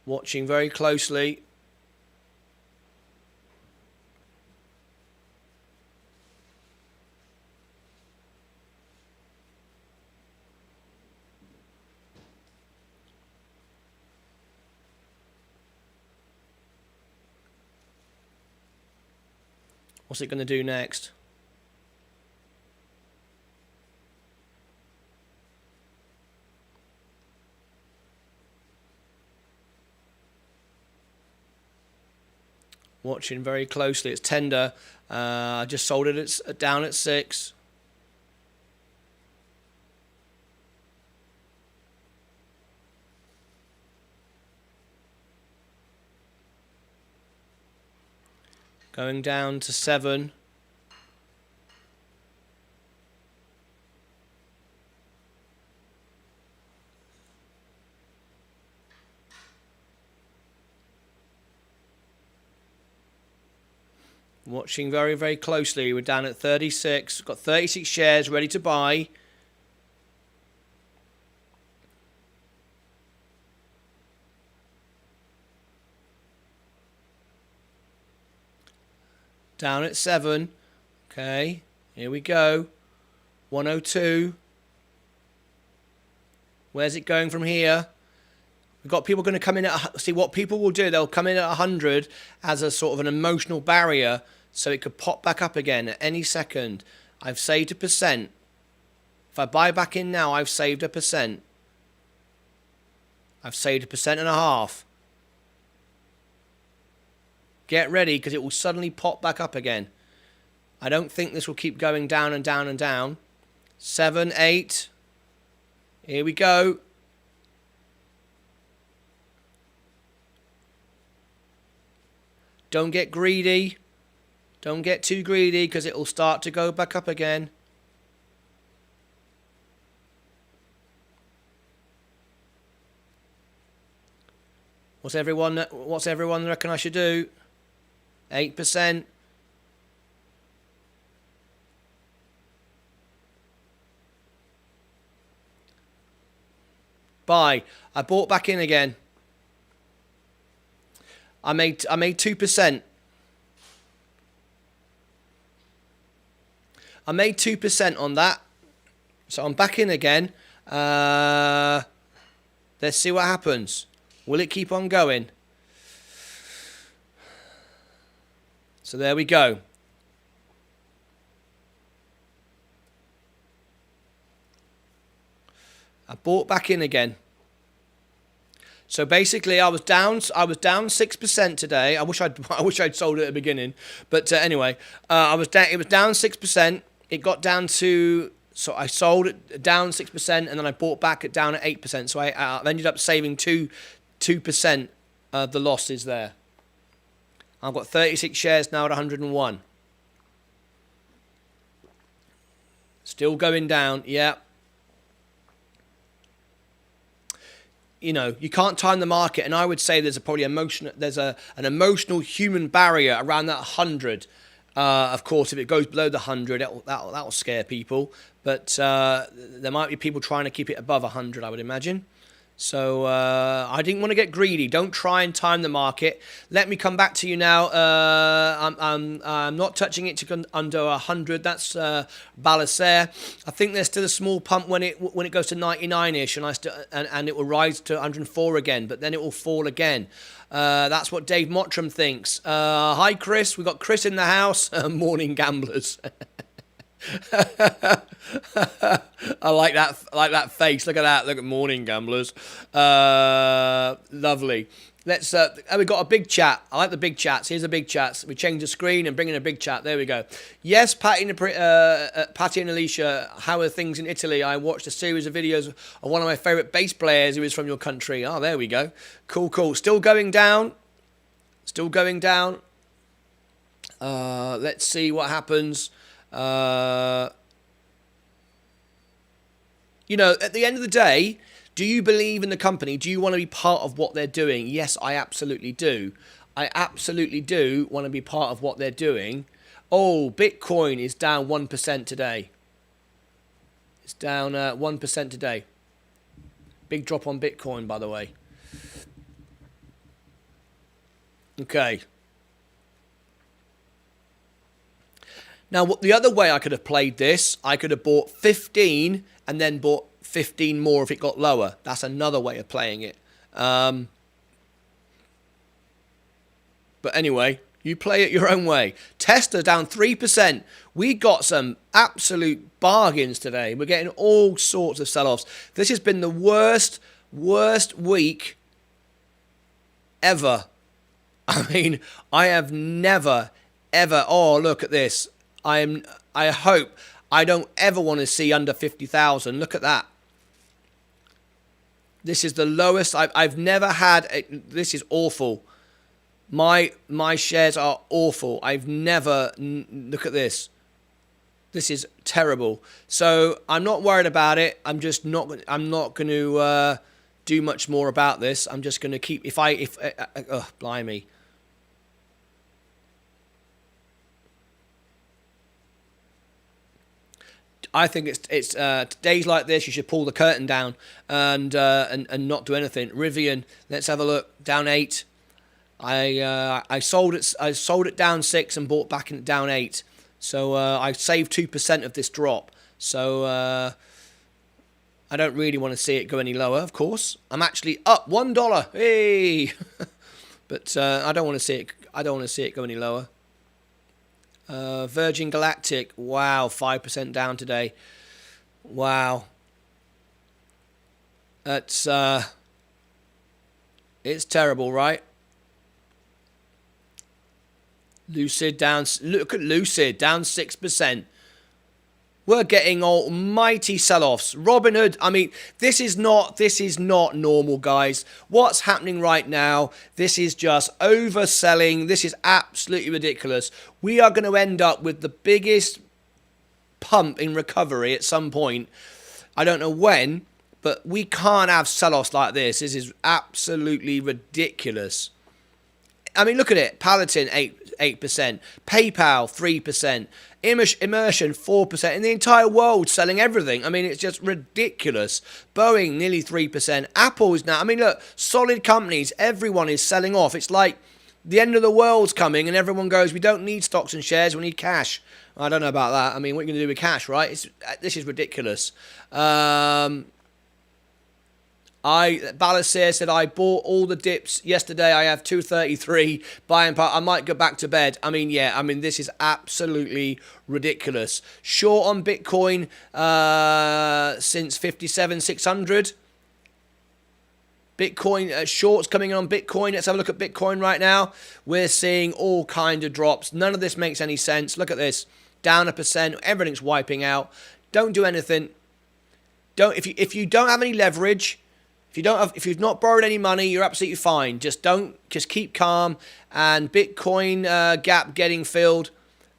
Watching very closely. What's it going to do next? Watching very closely. It's tender. I just sold it down at 6. Going down to 7. Watching very, very closely. We're down at 36. Got 36 shares ready to buy. Down at 7. Okay, here we go. 102. Where's it going from here? We've got people going to come in at... See, what people will do, they'll come in at 100 as a sort of an emotional barrier so it could pop back up again at any second. I've saved 1%. If I buy back in now, I've saved 1%. I've saved 1.5%. Get ready, because it will suddenly pop back up again. I don't think this will keep going down and down and down. 7, 8. Here we go. Don't get greedy. Don't get too greedy, because it will start to go back up again. What's everyone reckon I should do? 8%. Buy. I bought back in again. I made 2%. I made 2% on that. So I'm back in again. Let's see what happens. Will it keep on going? So there we go. I bought back in again. So basically, I was down 6% today. I wish I'd sold it at the beginning, but anyway, it was down 6%. It got down to, so I sold it down 6%, and then I bought back it down at 8%. So I ended up saving 2% of the losses there. I've got 36 shares now at 101. Still going down, yeah. You know, you can't time the market, and I would say there's an emotional human barrier around that 100. Of course, if it goes below the 100, that'll scare people. But there might be people trying to keep it above 100, I would imagine. So I didn't want to get greedy. Don't try and time the market. Let me come back to you now. I'm not touching it to under 100. That's Balancere. I think there's still a small pump when it goes to 99ish, and it will rise to 104 again, but then it will fall again. That's what Dave Mottram thinks. Hi, Chris. We've got Chris in the house. Morning, gamblers. I like that face. Look at that. Look at morning gamblers. Lovely. Let's. We've got a big chat. I like the big chats. Here's the big chats. We change the screen and bring in a big chat. There we go. Yes, Patty and Alicia. How are things in Italy? I watched a series of videos of one of my favourite bass players who is from your country. Oh, there we go. Cool. Still going down. Let's see what happens. You know, at the end of the day, do you believe in the company? Do you want to be part of what they're doing? Yes, I absolutely do. I absolutely do want to be part of what they're doing. Oh, Bitcoin is down 1% today. It's down 1% today. Big drop on Bitcoin, by the way. Okay. Now, the other way I could have played this, I could have bought 15 and then bought 15 more if it got lower. That's another way of playing it. But anyway, you play it your own way. Tesla down 3%. We got some absolute bargains today. We're getting all sorts of sell-offs. This has been the worst week ever. I mean, I have never, ever... Oh, look at this. I hope I don't ever want to see under 50,000. Look at that. This is the lowest I've never had. This is awful. My shares are awful. I've never. Look at this. This is terrible. So I'm not worried about it. I'm not going to do much more about this. I'm just going to keep. Blimey. I think it's days like this you should pull the curtain down and not do anything. Rivian, let's have a look. Down 8. I sold it down 6 and bought back in down 8. So I saved 2% of this drop. So I don't really want to see it go any lower. Of course, I'm actually up $1. Hey, but I don't want to see it. I don't want to see it go any lower. Virgin Galactic, wow, 5% down today. Wow. That's it's terrible, right? Lucid down. Look at Lucid down 6%. We're getting almighty sell-offs. Robinhood, I mean, this is not normal, guys. What's happening right now? This is just overselling. This is absolutely ridiculous. We are going to end up with the biggest pump in recovery at some point. I don't know when, but we can't have sell-offs like this. This is absolutely ridiculous. I mean, look at it. Palatine, 8%. PayPal, 3%. Immersion, 4%. In the entire world, selling everything. I mean, it's just ridiculous. Boeing, nearly 3%. Apple is now, I mean, look, solid companies. Everyone is selling off. It's like the end of the world's coming and everyone goes, we don't need stocks and shares, we need cash. I don't know about that. I mean, what are you going to do with cash, right? This is ridiculous. Balasir said, I bought all the dips yesterday. I have 233 buying power. I might go back to bed. I mean, yeah, this is absolutely ridiculous. Short on Bitcoin since 57,600. Bitcoin shorts coming in on Bitcoin. Let's have a look at Bitcoin right now. We're seeing all kind of drops. None of this makes any sense. Look at this. Down 1%. Everything's wiping out. Don't do anything. If you don't have any leverage, if you've not borrowed any money, you're absolutely fine. Just keep calm. And Bitcoin gap getting filled.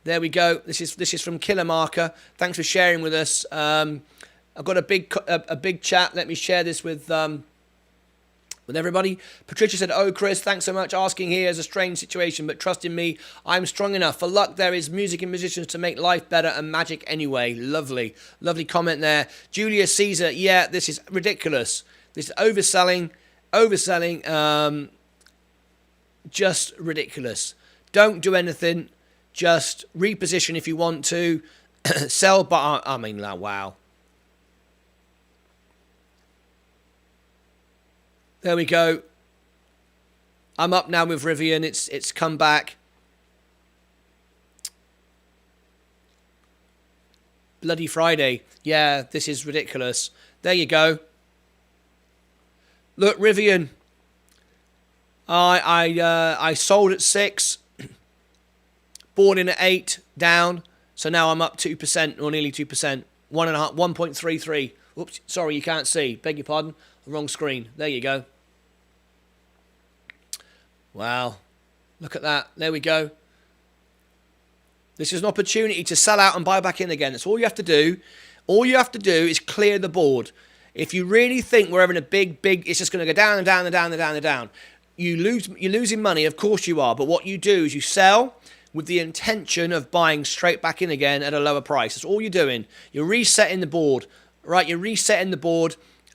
There we go. This is from Killer Marker. Thanks for sharing with us. I've got a big chat. Let me share this with everybody. Patricia said, oh, Chris, thanks so much. Asking here is a strange situation, but trust in me, I'm strong enough. For luck, there is music and musicians to make life better and magic anyway. Lovely. Lovely comment there. Julius Caesar, yeah, this is ridiculous. This is overselling, just ridiculous. Don't do anything. Just reposition if you want to. Sell, but I mean, wow. There we go. I'm up now with Rivian. It's come back. Bloody Friday. Yeah, this is ridiculous. There you go. Look, Rivian. I sold at 6. Bought in at 8. Down. So now I'm up 2% or nearly 2%. 1.33. Oops, sorry, you can't see. Beg your pardon. Wrong screen. There you go. Wow. Look at that. There we go. This is an opportunity to sell out and buy back in again. That's all you have to do. All you have to do is clear the board. If you really think we're having a big, it's just going to go down and down and down and down and down. You're losing money, of course you are. But what you do is you sell with the intention of buying straight back in again at a lower price. That's all you're doing. You're resetting the board, right? You're resetting the board.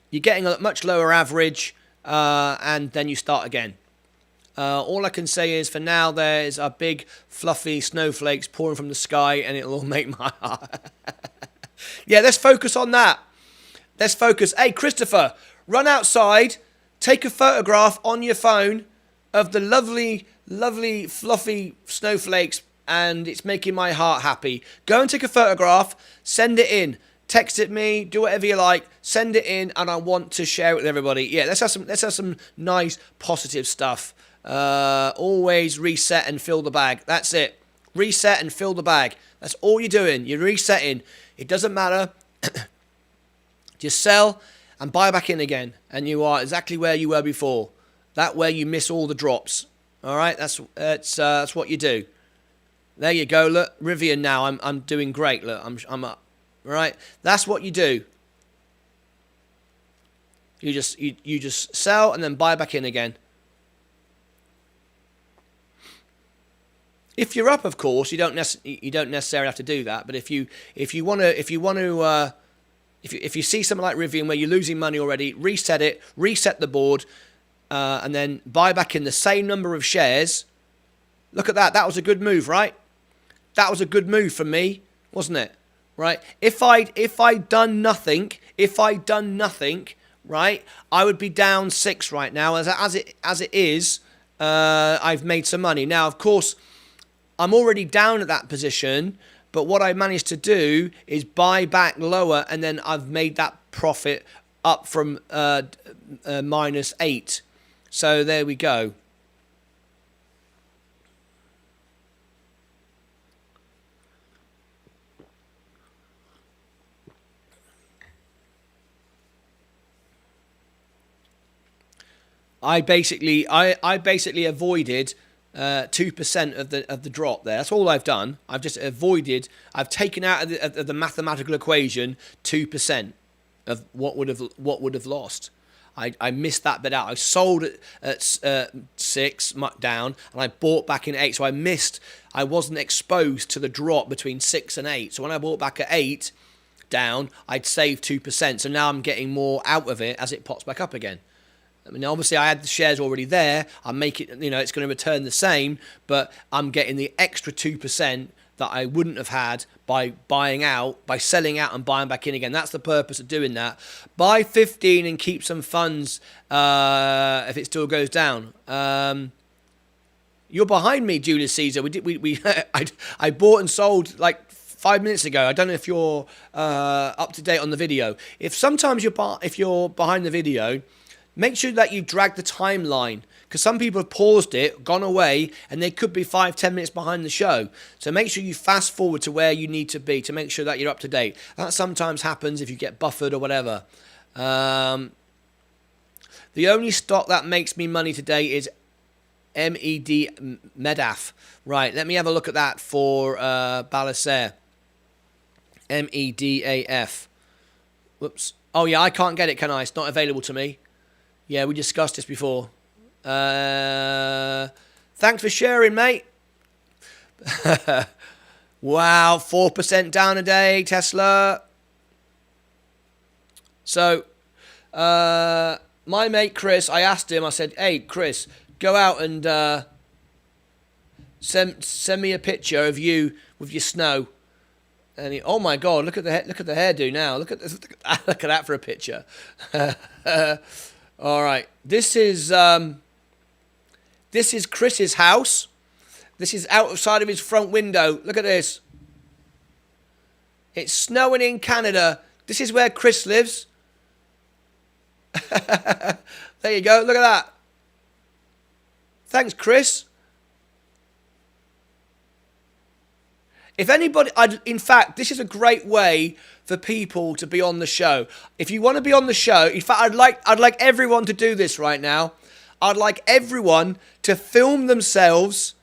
You're getting a much lower average, and then you start again. All I can say is, for now, there's a big, fluffy snowflakes pouring from the sky, and it'll all make my heart. Yeah, let's focus on that. Let's focus. Hey, Christopher, run outside, take a photograph on your phone of the lovely, lovely, fluffy snowflakes, and it's making my heart happy. Go and take a photograph, send it in. Text it me, do whatever you like, send it in, and I want to share it with everybody. Yeah, let's have some nice, positive stuff. Always reset and fill the bag. That's it. Reset and fill the bag. That's all you're doing. You're resetting. It doesn't matter. Just sell and buy back in again, and you are exactly where you were before. That way you miss all the drops. All right, that's what you do. There you go. Look, Rivian now. I'm doing great. Look, I'm up. All right, that's what you do. You just sell and then buy back in again. If you're up, of course, you don't necessarily have to do that. But if you see something like Rivian where you're losing money already, reset it, reset the board, and then buy back in the same number of shares. Look at that. That was a good move, right? That was a good move for me, wasn't it? Right? If I'd done nothing, right, I would be down 6 right now. As it is, I've made some money. Now, of course, I'm already down at that position, but what I managed to do is buy back lower, and then I've made that profit up from -8. So there we go. I basically avoided 2% of the drop there. That's all I've done. I've just avoided. I've taken out of the mathematical equation 2% of what would have lost. I missed that bit out. I sold at 6 down, and I bought back in 8. So I wasn't exposed to the drop between 6 and 8. So when I bought back at 8 down, I'd saved 2%. So now I'm getting more out of it as it pops back up again. I mean, obviously I had the shares already there. I make it, it's going to return the same, but I'm getting the extra 2% that I wouldn't have had by selling out and buying back in again. That's the purpose of doing that. Buy 15 and keep some funds if it still goes down. You're behind me, Julius Caesar. I bought and sold like 5 minutes ago. I don't know if you're up to date on the video. If you're behind the video, make sure that you drag the timeline, because some people have paused it, gone away, and they could be 5-10 minutes behind the show. So make sure you fast forward to where you need to be to make sure that you're up to date. That sometimes happens if you get buffered or whatever. The only stock that makes me money today is Medaf. Right, let me have a look at that for Balasair. MEDAF. Whoops. Oh yeah, I can't get it, can I? It's not available to me. Yeah, we discussed this before. Thanks for sharing, mate. Wow, 4% down a day, Tesla. So, my mate Chris, I asked him, I said, hey, Chris, go out and send me a picture of you with your snow. And he, oh my God, look at the hairdo now. Look at that for a picture. All right, this is Chris's house. This is outside of his front window. Look at this. It's snowing in Canada. This is where Chris lives. There you go. Look at that. Thanks, Chris. If anybody, in fact, this is a great way for people to be on the show. If you want to be on the show, in fact, I'd like everyone to do this right now. I'd like everyone to film themselves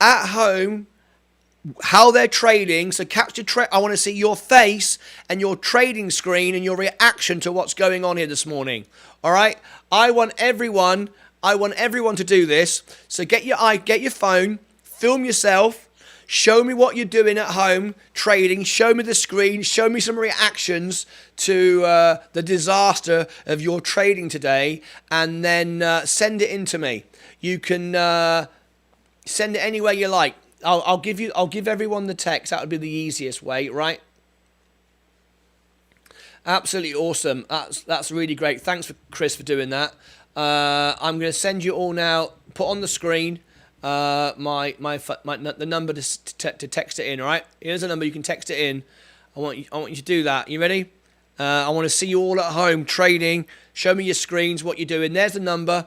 at home, how they're trading. So I want to see your face and your trading screen and your reaction to what's going on here this morning. All right? I want everyone to do this. So get your phone, film yourself. Show me what you're doing at home, trading. Show me the screen. Show me some reactions to the disaster of your trading today, and then send it in to me. You can send it anywhere you like. I'll give everyone the text. That would be the easiest way, right? Absolutely awesome. That's really great. Thanks for Chris for doing that. I'm going to send you all now. Put on the screen. The number to text it in. All right, here's a number you can text it in. I want you to do that. You ready? I want to see you all at home trading. Show me your screens, what you're doing. There's the number,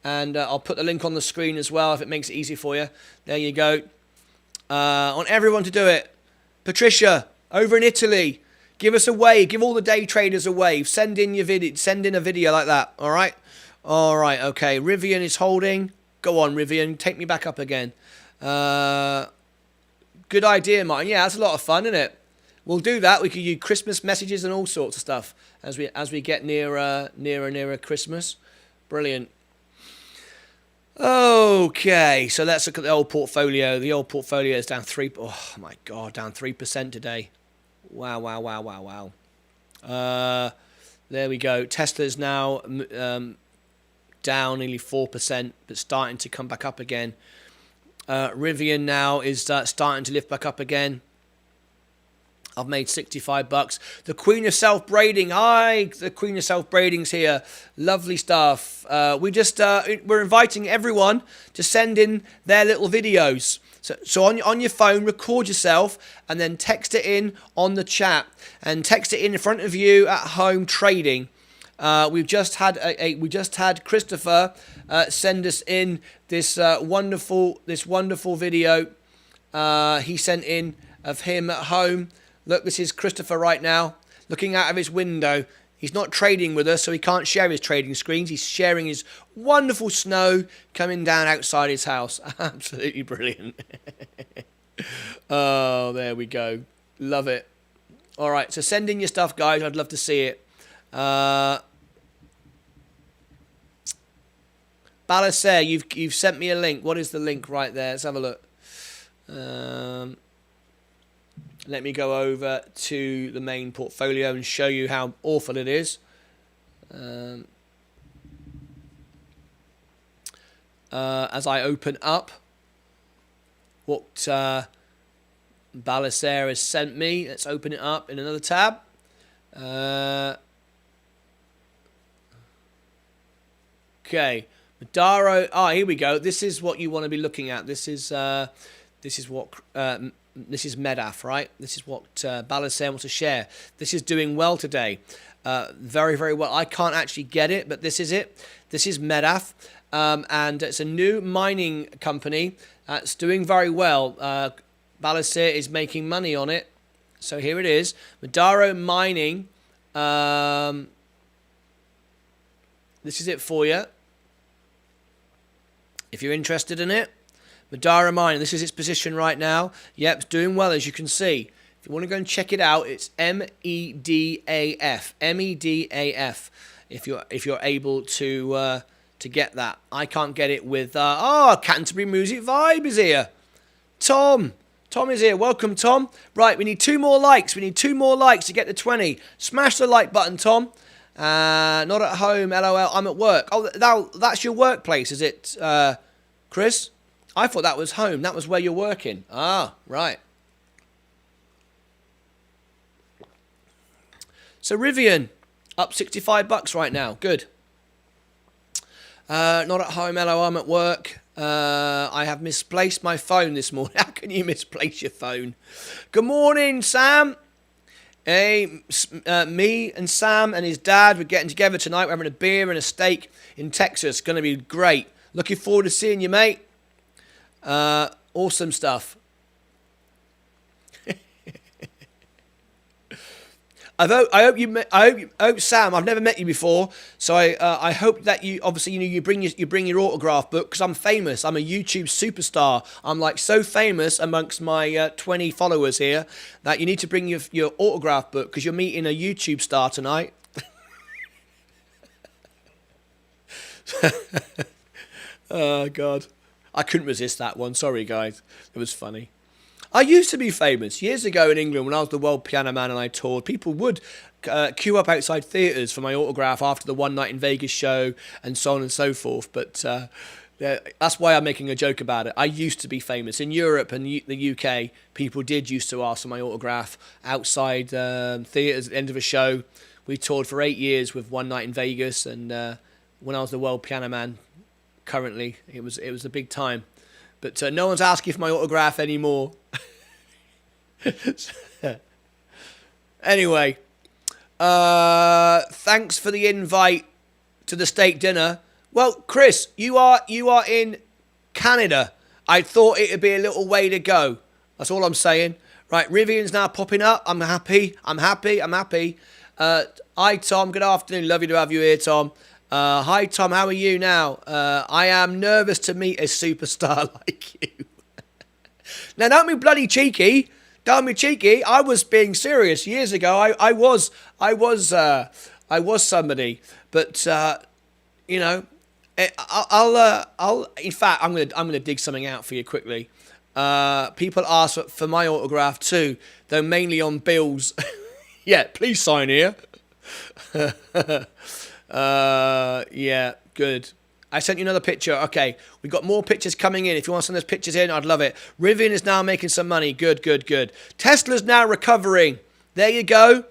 and I'll put the link on the screen as well if it makes it easy for you. There you go. I want everyone to do it. Patricia over in Italy, give us a wave. Give all the day traders a wave. Send in your video. Send in a video like that. All right. All right. Okay. Rivian is holding. Go on, Rivian. Take me back up again. Good idea, Martin. Yeah, that's a lot of fun, isn't it? We'll do that. We could use Christmas messages and all sorts of stuff as we get nearer Christmas. Brilliant. Okay, so let's look at the old portfolio. The old portfolio is down 3%. Oh my God, down 3% today. Wow. There we go. Tesla's now down nearly 4%, but starting to come back up again. Rivian now is starting to lift back up again. I've made $65. The Queen of Self-Braiding. Hi, the Queen of Self-Braiding's here. Lovely stuff. We're inviting everyone to send in their little videos. So on your phone, record yourself and then text it in on the chat and text it in front of you at home trading. We've just had Christopher send us in this wonderful video. He sent in of him at home. Look, this is Christopher right now, looking out of his window. He's not trading with us, so he can't share his trading screens. He's sharing his wonderful snow coming down outside his house. Absolutely brilliant. Oh, there we go. Love it. All right, so send in your stuff, guys. I'd love to see it. Balasair, you've sent me a link. What is the link right there? Let's have a look. Let me go over to the main portfolio and show you how awful it is. As I open up what Balasair has sent me, let's open it up in another tab. Okay, Madaro. Here we go. This is what you want to be looking at. This is what this is Medaf, right? This is what Balasair wants to share. This is doing well today. Very, very well. I can't actually get it, but this is it. This is Medaf, and it's a new mining company that's doing very well. Balasair is making money on it. So here it is. Madaro Mining. This is it for you. If you're interested in it. Madara Mining, this is its position right now. Yep, it's doing well, as you can see. If you want to go and check it out, it's MEDAF. MEDAF. If you're able to get that. I can't get it with Canterbury Music Vibe is here. Tom is here. Welcome, Tom. Right, we need 2 more likes. We need 2 more likes to get to 20. Smash the like button, Tom. Not at home, LOL. I'm at work. Oh, that's your workplace, is it, Chris? I thought that was home. That was where you're working. Ah, right. So Rivian, up $65 right now. Good. Not at home, LOL. I'm at work. I have misplaced my phone this morning. How can you misplace your phone? Good morning, Sam. Hey, me and Sam and his dad, we're getting together tonight. We're having a beer and a steak in Texas. Going to be great. Looking forward to seeing you, mate. Awesome stuff. I hope Sam. I've never met you before, so I hope that you obviously you bring your autograph book, because I'm famous. I'm a YouTube superstar. I'm like so famous amongst my 20 followers here that you need to bring your autograph book, because you're meeting a YouTube star tonight. Oh God, I couldn't resist that one. Sorry guys, it was funny. I used to be famous years ago in England when I was the World Piano Man and I toured. People would queue up outside theatres for my autograph after the One Night in Vegas show and so on and so forth. But that's why I'm making a joke about it. I used to be famous. In Europe and the UK, people did used to ask for my autograph outside theatres at the end of a show. We toured for 8 years with One Night in Vegas, and when I was the World Piano Man, currently, it was a big time. But no one's asking for my autograph anymore. Anyway, thanks for the invite to the steak dinner. Well, Chris, you are in Canada. I thought it would be a little way to go. That's all I'm saying. Right, Rivian's now popping up. I'm happy. Hi, Tom. Good afternoon. Lovely to have you here, Tom. Hi, Tom. How are you now? I am nervous to meet a superstar like you. Now, don't be bloody cheeky. Don't be cheeky. I was being serious years ago. I was somebody, but you know, I'll. In fact, I'm gonna dig something out for you quickly. People ask for my autograph too, though mainly on bills. Yeah, please sign here. Yeah, good. I sent you another picture. Okay, we've got more pictures coming in. If you want to send those pictures in, I'd love it. Rivian is now making some money. Good. Tesla's now recovering. There you go.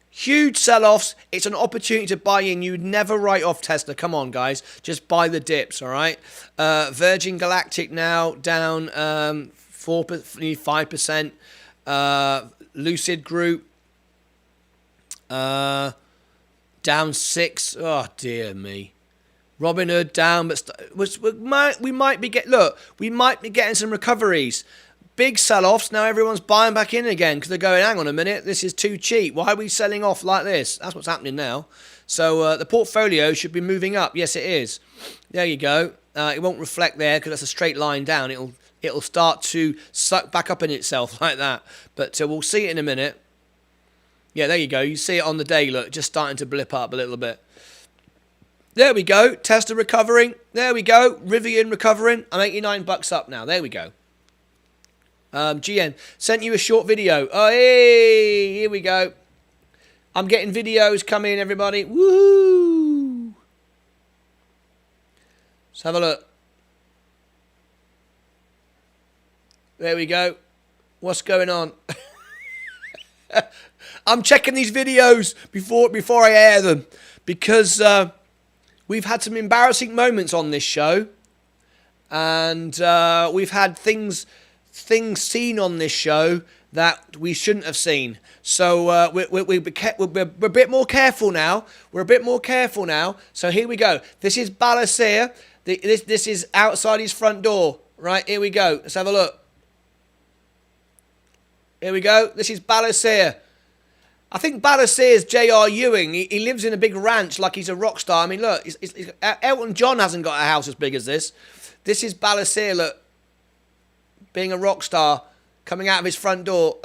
Huge sell-offs. It's an opportunity to buy in. You'd never write off Tesla. Come on, guys. Just buy the dips, all right? Virgin Galactic now down 5%. Lucid Group down 6%. Oh, dear me. Robinhood down, but we might be getting some recoveries. Big sell-offs. Now everyone's buying back in again because they're going, hang on a minute, this is too cheap. Why are we selling off like this? That's what's happening now. So the portfolio should be moving up. Yes, it is. There you go. It won't reflect there because that's a straight line down. It'll start to suck back up in itself like that. But we'll see it in a minute. Yeah, there you go. You see it on the day. Look, just starting to blip up a little bit. There we go. Tesla recovering. There we go. Rivian recovering. I'm $89 up now. There we go. GN, sent you a short video. Oh, hey, here we go. I'm getting videos coming, everybody. Woo! Let's have a look. There we go. What's going on? I'm checking these videos before I air them because we've had some embarrassing moments on this show, and we've had things seen on this show that we shouldn't have seen. So we're a bit more careful now. We're a bit more careful now. So here we go. This is Balasir. This is outside his front door. Right, here we go. Let's have a look. Here we go. This is Balasir. I think Balasir's J.R. Ewing. He lives in a big ranch like he's a rock star. I mean, look, Elton John hasn't got a house as big as this. This is Balasir, look, being a rock star, coming out of his front door.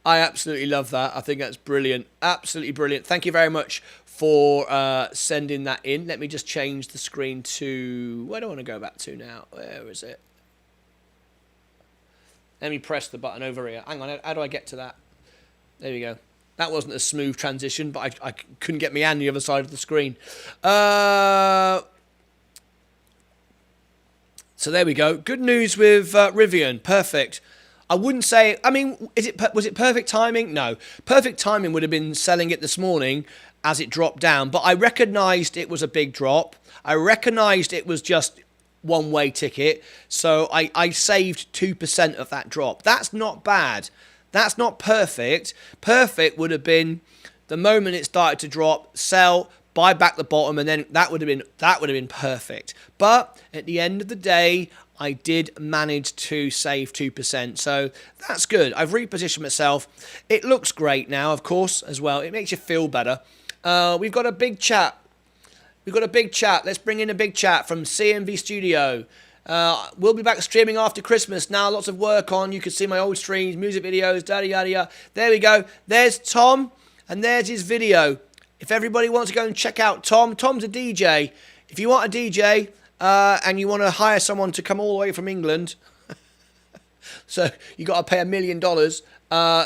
I absolutely love that. I think that's brilliant. Absolutely brilliant. Thank you very much for sending that in. Let me just change the screen to... Where do I want to go back to now? Where is it? Let me press the button over here. Hang on, how do I get to that? There we go. That wasn't a smooth transition, but I couldn't get my hand the other side of the screen. So there we go. Good news with Rivian. Perfect. I wouldn't say... I mean, was it perfect timing? No. Perfect timing would have been selling it this morning as it dropped down. But I recognised it was a big drop. I recognised it was just... one-way ticket, so I saved 2% of that drop. That's not bad. That's not perfect. Perfect would have been the moment it started to drop, sell, buy back the bottom, and then that would have been perfect. But at the end of the day, I did manage to save 2%, so that's good. I've repositioned myself. It looks great now, of course, as well. It makes you feel better. We've got a big chat. We've got a big chat. Let's bring in a big chat from CMV Studio. We'll be back streaming after Christmas. Now, lots of work on. You can see my old streams, music videos, yada. There we go. There's Tom, and there's his video. If everybody wants to go and check out Tom, Tom's a DJ. If you want a DJ and you want to hire someone to come all the way from England, so you got to pay $1 million,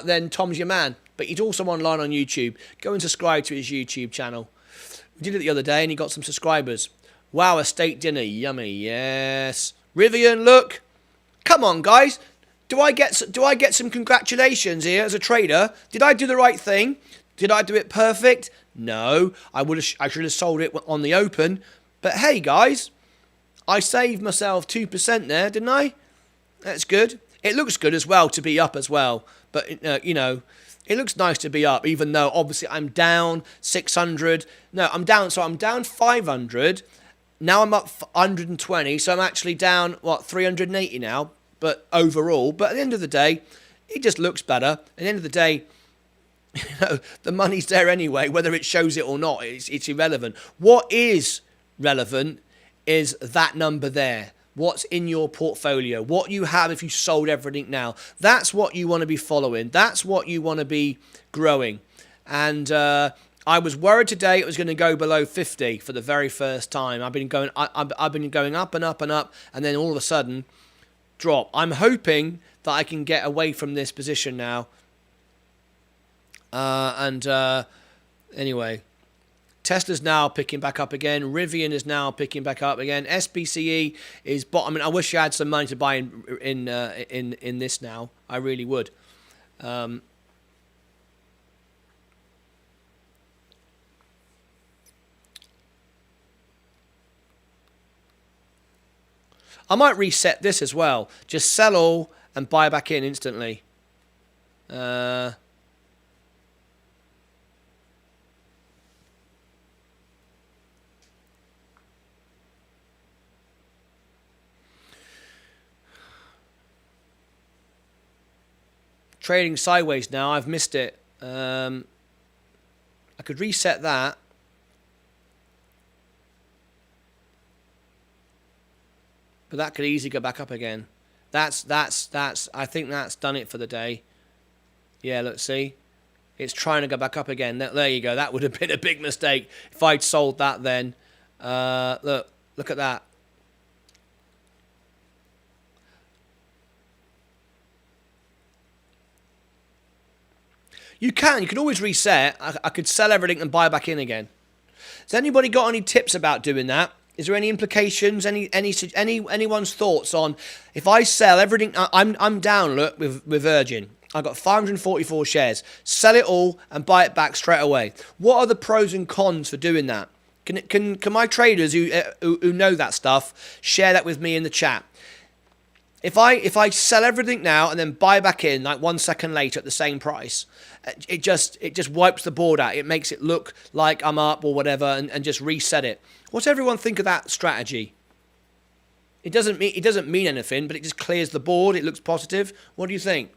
then Tom's your man. But he's also online on YouTube. Go and subscribe to his YouTube channel. We did it the other day and he got some subscribers. Wow, a steak dinner. Yummy. Yes. Rivian, look. Come on, guys. Do I get some congratulations here as a trader? Did I do the right thing? Did I do it perfect? No. I should have sold it on the open. But hey, guys, I saved myself 2% there, didn't I? That's good. It looks good as well to be up as well. But, you know... It looks nice to be up, even though obviously I'm down 600. No, I'm down 500. Now I'm up 120, so I'm actually down, 380 now, but overall. But at the end of the day, it just looks better. At the end of the day, you know, the money's there anyway, whether it shows it or not, it's irrelevant. What is relevant is that number there. What's in your portfolio, what you have if you sold everything now. That's what you want to be following. That's what you want to be growing. And I was worried today it was going to go below 50 for the very first time. I've been going up and up and up, and then all of a sudden, drop. I'm hoping that I can get away from this position now. Anyway. Tesla's now picking back up again. Rivian is now picking back up again. SPCE is bottom. I mean, I wish I had some money to buy in this now. I really would. I might reset this as well. Just sell all and buy back in instantly. Trading sideways now. I've missed it. I could reset that. But that could easily go back up again. I think that's done it for the day. Yeah, let's see. It's trying to go back up again. There you go. That would have been a big mistake if I'd sold that then. Look at that. You can always reset. I could sell everything and buy back in again. Has anybody got any tips about doing that? Is there any implications? Anyone's thoughts on if I sell everything? I'm down. Look with Virgin. I've got 544 shares. Sell it all and buy it back straight away. What are the pros and cons for doing that? Can my traders who know that stuff share that with me in the chat? If I sell everything now and then buy back in like 1 second later at the same price, it just wipes the board out. It makes it look like I'm up or whatever, and just reset it. What's everyone think of that strategy? It doesn't mean anything, but it just clears the board. It looks positive. What do you think?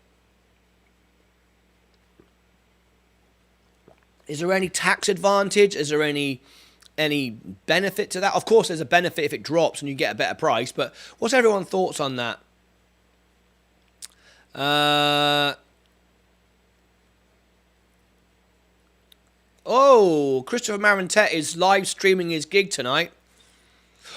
Is there any tax advantage? Is there any benefit to that? Of course, there's a benefit if it drops and you get a better price. But what's everyone's thoughts on that? Oh, Christopher Marantet is live streaming his gig tonight.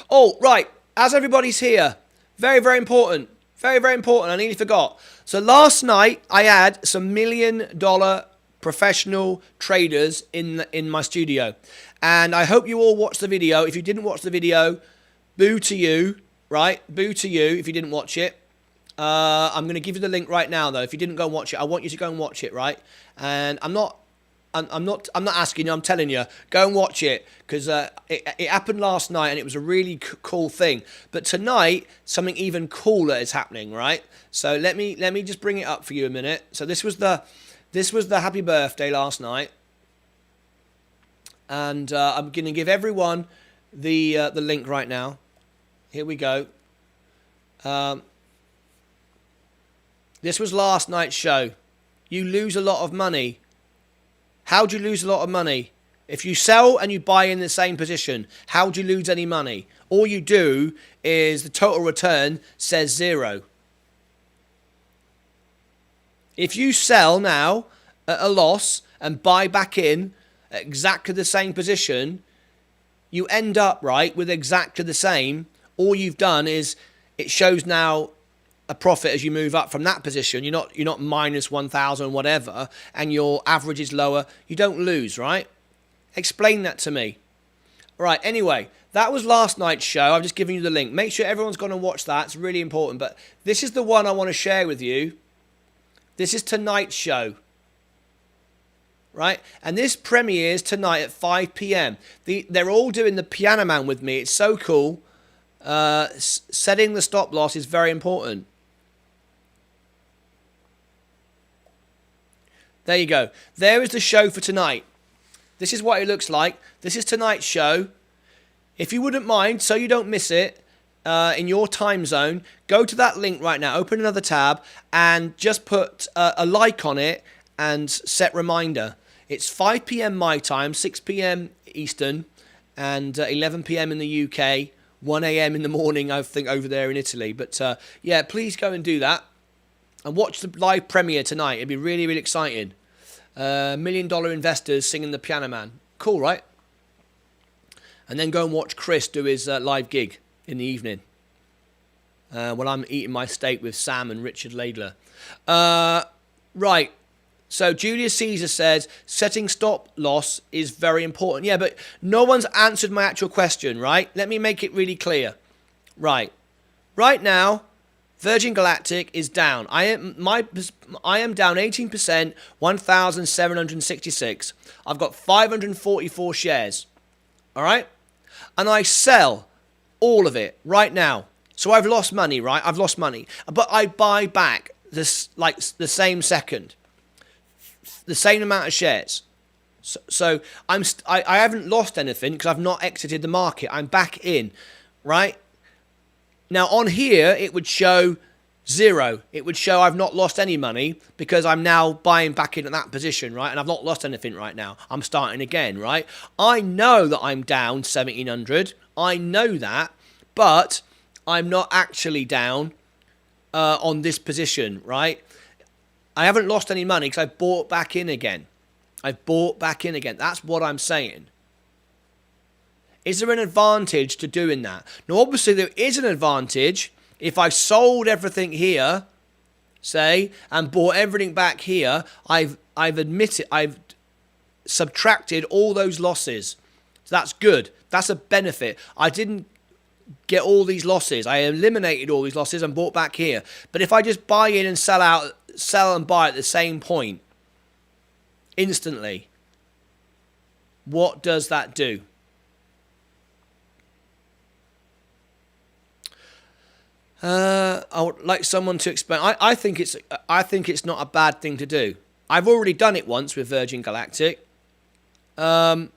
Oh, right. As everybody's here, very, very important. Very, very important. I nearly forgot. So last night, I had some $1 million professional traders in my studio. And I hope you all watched the video. If you didn't watch the video, boo to you, right? Boo to you if you didn't watch it. I'm going to give you the link right now, though. If you didn't go and watch it, I want you to go and watch it, right? And I'm not asking you, I'm telling you, go and watch it, because it happened last night and it was a really cool thing. But tonight, something even cooler is happening, right? So let me just bring it up for you a minute. So this was the happy birthday last night, and I'm going to give everyone the link right now. Here we go. This was last night's show. You lose a lot of money. How do you lose a lot of money? If you sell and you buy in the same position, how do you lose any money? All you do is the total return says 0. If you sell now at a loss and buy back in at exactly the same position, you end up, right, with exactly the same. All you've done is it shows now a profit as you move up from that position. You're not minus 1,000 whatever, and your average is lower. You don't lose, right? Explain that to me. Right, anyway, that was last night's show. I've just given you the link. Make sure everyone's gone and watch that. It's really important. But this is the one I want to share with you. This is tonight's show. Right? And this premieres tonight at 5 p.m. They're all doing the Piano Man with me. It's so cool. Setting the stop loss is very important. There you go. There is the show for tonight. This is what it looks like. This is tonight's show. If you wouldn't mind, so you don't miss it in your time zone, go to that link right now. Open another tab and just put a like on it and set reminder. It's 5 p.m. my time, 6 p.m. Eastern, and 11 p.m. in the UK, 1 a.m. in the morning, I think, over there in Italy. But yeah, please go and do that and watch the live premiere tonight. It'd be really, really exciting. $1 million investors singing the Piano Man. Cool, right? And then go and watch Chris do his live gig in the evening while I'm eating my steak with Sam and Richard Laidler. Right. So Julius Caesar says setting stop loss is very important. Yeah, but no one's answered my actual question, right? Let me make it really clear. Right. Right now, Virgin Galactic is down. I am down 18%, 1,766. I've got 544 shares. All right? And I sell all of it right now. So I've lost money, right? I've lost money. But I buy back this like the same second. The same amount of shares. So I haven't lost anything because I've not exited the market. I'm back in, right? Now on here, it would show 0. It would show I've not lost any money because I'm now buying back in at that position, right? And I've not lost anything right now. I'm starting again, right? I know that I'm down 1,700. I know that, but I'm not actually down on this position, right? I haven't lost any money because I bought back in again. I've bought back in again. That's what I'm saying. Is there an advantage to doing that? Now, obviously, there is an advantage if I sold everything here, say, and bought everything back here. I've subtracted all those losses. So that's good. That's a benefit. I didn't get all these losses. I eliminated all these losses and bought back here. But if I just buy in and sell out, sell and buy at the same point, instantly, what does that do? I would like someone to explain. I think it's not a bad thing to do. I've already done it once with Virgin Galactic. At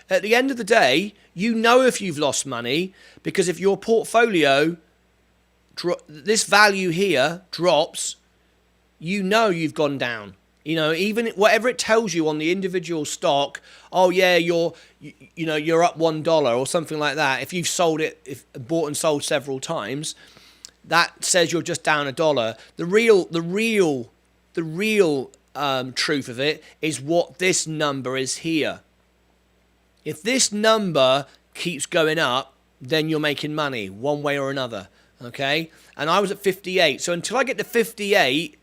the end of the day, you know if you've lost money, because if your portfolio, this value here drops, you know you've gone down. You know, even whatever it tells you on the individual stock, oh yeah, you're up $1 or something like that. If you've sold it, if bought and sold several times, that says you're just down $1. The real truth of it is what this number is here. If this number keeps going up, then you're making money one way or another. Okay, and I was at 58, so until I get to 58.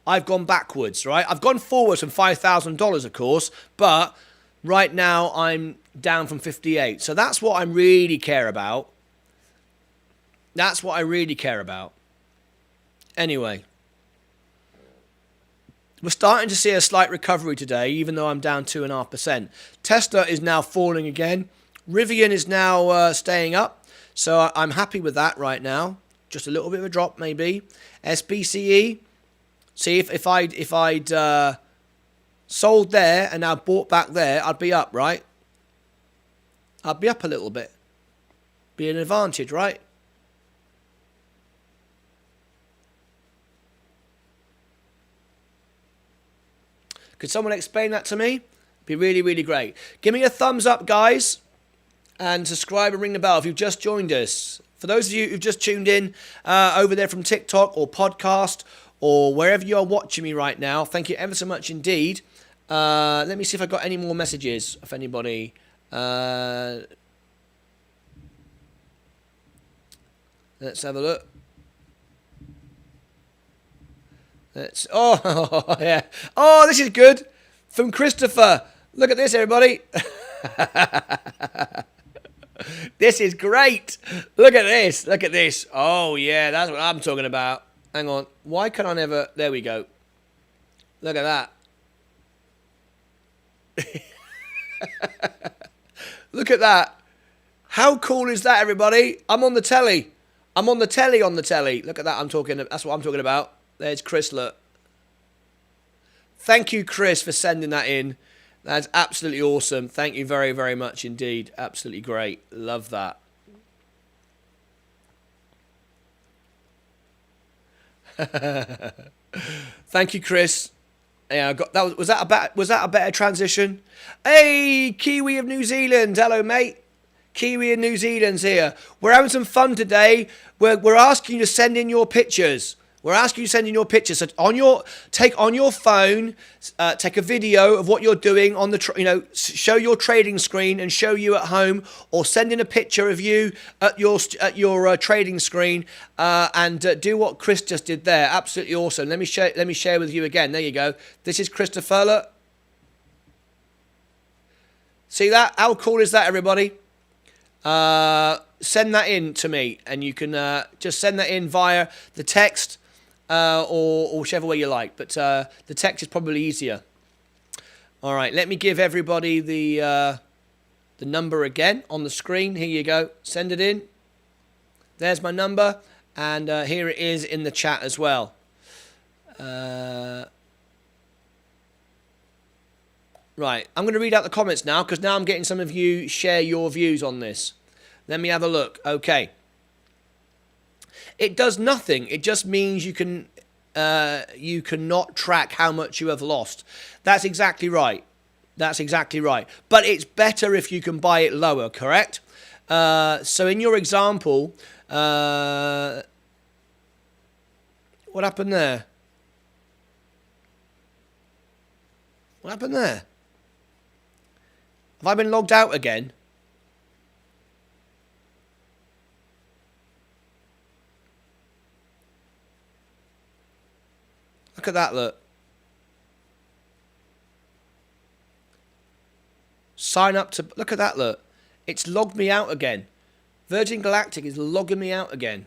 I've gone backwards, right? I've gone forwards from $5,000, of course, but right now I'm down from 58. So that's what I really care about. That's what I really care about. Anyway, we're starting to see a slight recovery today, even though I'm down 2.5%. Tesla is now falling again. Rivian is now staying up. So I'm happy with that right now. Just a little bit of a drop, maybe. SPCE. See, if I'd sold there and now bought back there, I'd be up, right? I'd be up a little bit. Be an advantage, right? Could someone explain that to me? Be really, really great. Give me a thumbs up, guys, and subscribe and ring the bell if you've just joined us. For those of you who've just tuned in over there from TikTok or podcast, or wherever you are watching me right now, thank you ever so much indeed. Let me see if I've got any more messages, if anybody. Let's have a look. Oh, yeah. Oh, this is good. From Christopher. Look at this, everybody. This is great. Look at this. Look at this. Oh, yeah, that's what I'm talking about. Hang on. Why can I never... There we go. Look at that. Look at that. How cool is that, everybody? I'm on the telly. I'm on the telly on the telly. Look at that. That's what I'm talking about. There's Chris, look. Thank you, Chris, for sending that in. That's absolutely awesome. Thank you very, very much indeed. Absolutely great. Love that. Thank you, Chris. Yeah, I got that. Was that a better transition? Hey, Kiwi of New Zealand. Hello, mate. Kiwi of New Zealand's here. We're having some fun today. We're asking you to send in your pictures. We're asking you to send in your pictures. So on your phone, take a video of what you're doing on the, show your trading screen and show you at home, or send in a picture of you at your trading screen, and do what Chris just did there. Absolutely awesome. Let me share with you again. There you go. This is Christopher. Look. See that? How cool is that, everybody? Send that in to me, and you can just send that in via the text. Or whichever way you like, but the text is probably easier. All right, let me give everybody the number again on the screen. Here you go. Send it in. There's my number, and here it is in the chat as well. Right, I'm going to read out the comments now, because now I'm getting some of you share your views on this. Let me have a look. Okay. It does nothing. It just means you cannot track how much you have lost. That's exactly right. That's exactly right. But it's better if you can buy it lower, correct? So in your example, what happened there? What happened there? Have I been logged out again? Look at that, look. Sign up to... Look at that, look. It's logged me out again. Virgin Galactic is logging me out again.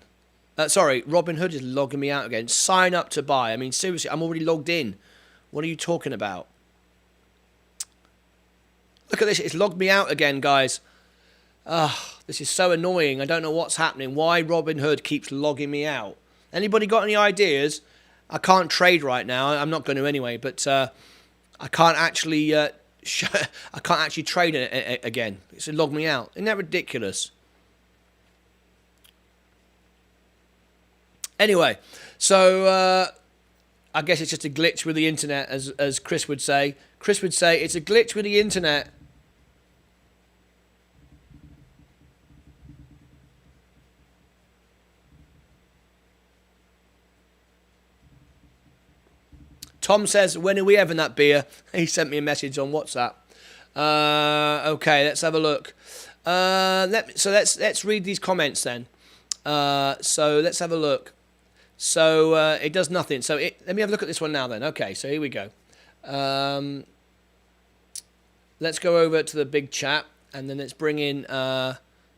Sorry, Robinhood is logging me out again. Sign up to buy. I mean, seriously, I'm already logged in. What are you talking about? Look at this. It's logged me out again, guys. This is so annoying. I don't know what's happening. Why Robinhood keeps logging me out? Anybody got any ideas? I can't trade right now. I'm not going to anyway, but I can't actually I can't actually trade it again. It's logged me out. Isn't that ridiculous? Anyway, so I guess it's just a glitch with the internet, as Chris would say. Chris would say it's a glitch with the internet. Tom says, when are we having that beer? He sent me a message on WhatsApp. Okay, let's have a look. So let's read these comments then. So let's have a look. So it does nothing. So let me have a look at this one now then. Okay, so here we go. Let's go over to the big chat and then let's bring in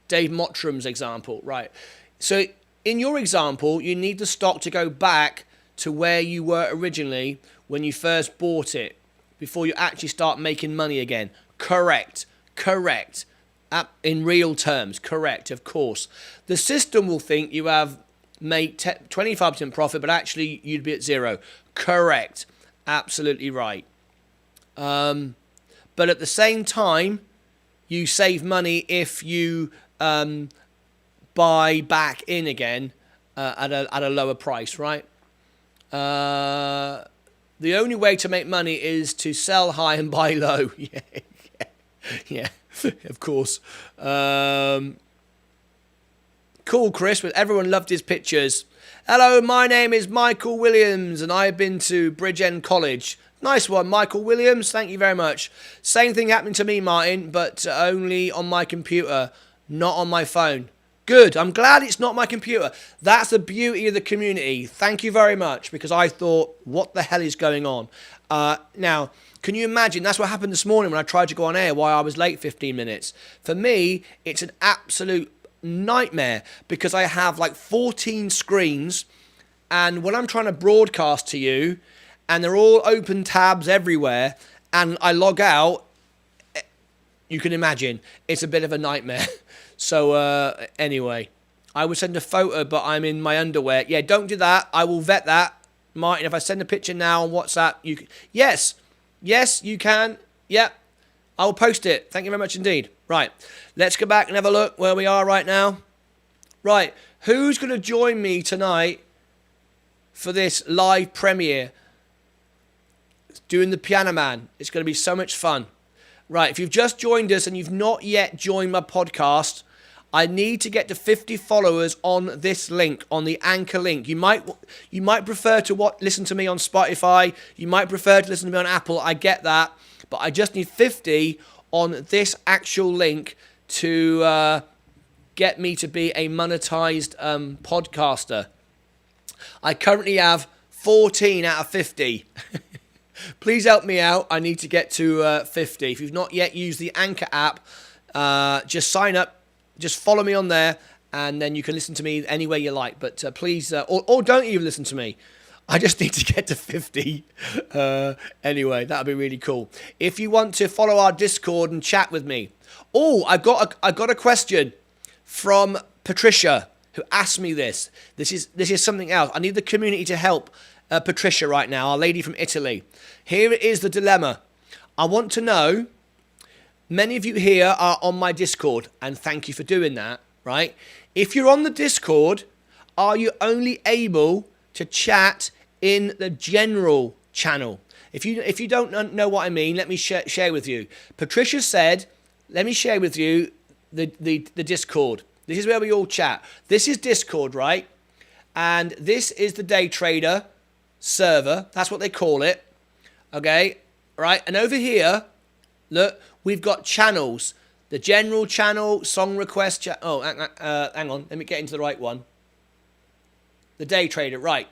Dave Mottram's example. Right. So in your example, you need the stock to go back to where you were originally when you first bought it before you actually start making money again. Correct. Correct. In real terms. Correct, of course. The system will think you have made 25% profit, but actually you'd be at zero. Correct. Absolutely right. But at the same time, you save money if you buy back in again at a lower price, right? The only way to make money is to sell high and buy low. Yeah, of course. Cool, Chris, but everyone loved his pictures. Hello, my name is Michael Williams, and I've been to Bridgend College. Nice one, Michael Williams. Thank you very much. Same thing happened to me, Martin, but only on my computer, not on my phone. Good. I'm glad it's not my computer. That's the beauty of the community. Thank you very much, because I thought, what the hell is going on? Now, can you imagine? That's what happened this morning when I tried to go on air, why I was late 15 minutes. For me, it's an absolute nightmare because I have like 14 screens, and when I'm trying to broadcast to you, and they're all open tabs everywhere, and I log out, you can imagine, it's a bit of a nightmare. So anyway, I would send a photo, but I'm in my underwear. Yeah, don't do that. I will vet that. Martin, if I send a picture now on WhatsApp, you can... Yes, you can. Yep, I will post it. Thank you very much indeed. Right, let's go back and have a look where we are right now. Right, who's going to join me tonight for this live premiere? Doing the Piano Man. It's going to be so much fun. Right, if you've just joined us and you've not yet joined my podcast, I need to get to 50 followers on this link, on the Anchor link. You might prefer to listen to me on Spotify. You might prefer to listen to me on Apple. I get that. But I just need 50 on this actual link to get me to be a monetized podcaster. I currently have 14 out of 50. Please help me out. I need to get to 50. If you've not yet used the Anchor app, just sign up. Just follow me on there, and then you can listen to me any way you like. But please, or don't even listen to me. I just need to get to 50. Anyway, that would be really cool. If you want to follow our Discord and chat with me. Oh, I got a question from Patricia, who asked me this. This is something else. I need the community to help Patricia right now, our lady from Italy. Here is the dilemma. I want to know, many of you here are on my Discord, and thank you for doing that, right? If you're on the Discord, are you only able to chat in the general channel? If you don't know what I mean, let me share with you. Patricia said, let me share with you the Discord. This is where we all chat. This is Discord, right? And this is the day trader server. That's what they call it. Okay. right? And over here, look, we've got channels. The general channel, song request. Hang on. Let me get into the right one. The day trader, right.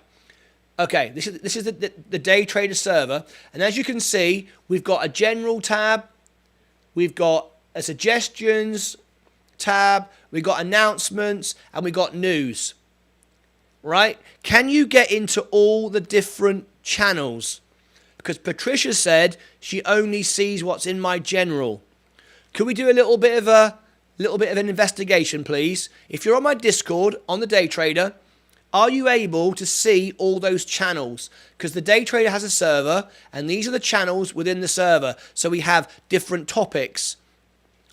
Okay, this is the day trader server. And as you can see, we've got a general tab. We've got a suggestions tab. We've got announcements. And we've got news. Right? Can you get into all the different channels? Because Patricia said she only sees what's in my general. Could we do a little bit of an investigation, please? If you're on my Discord on the Day Trader, are you able to see all those channels? Because the Day Trader has a server, and these are the channels within the server. So we have different topics.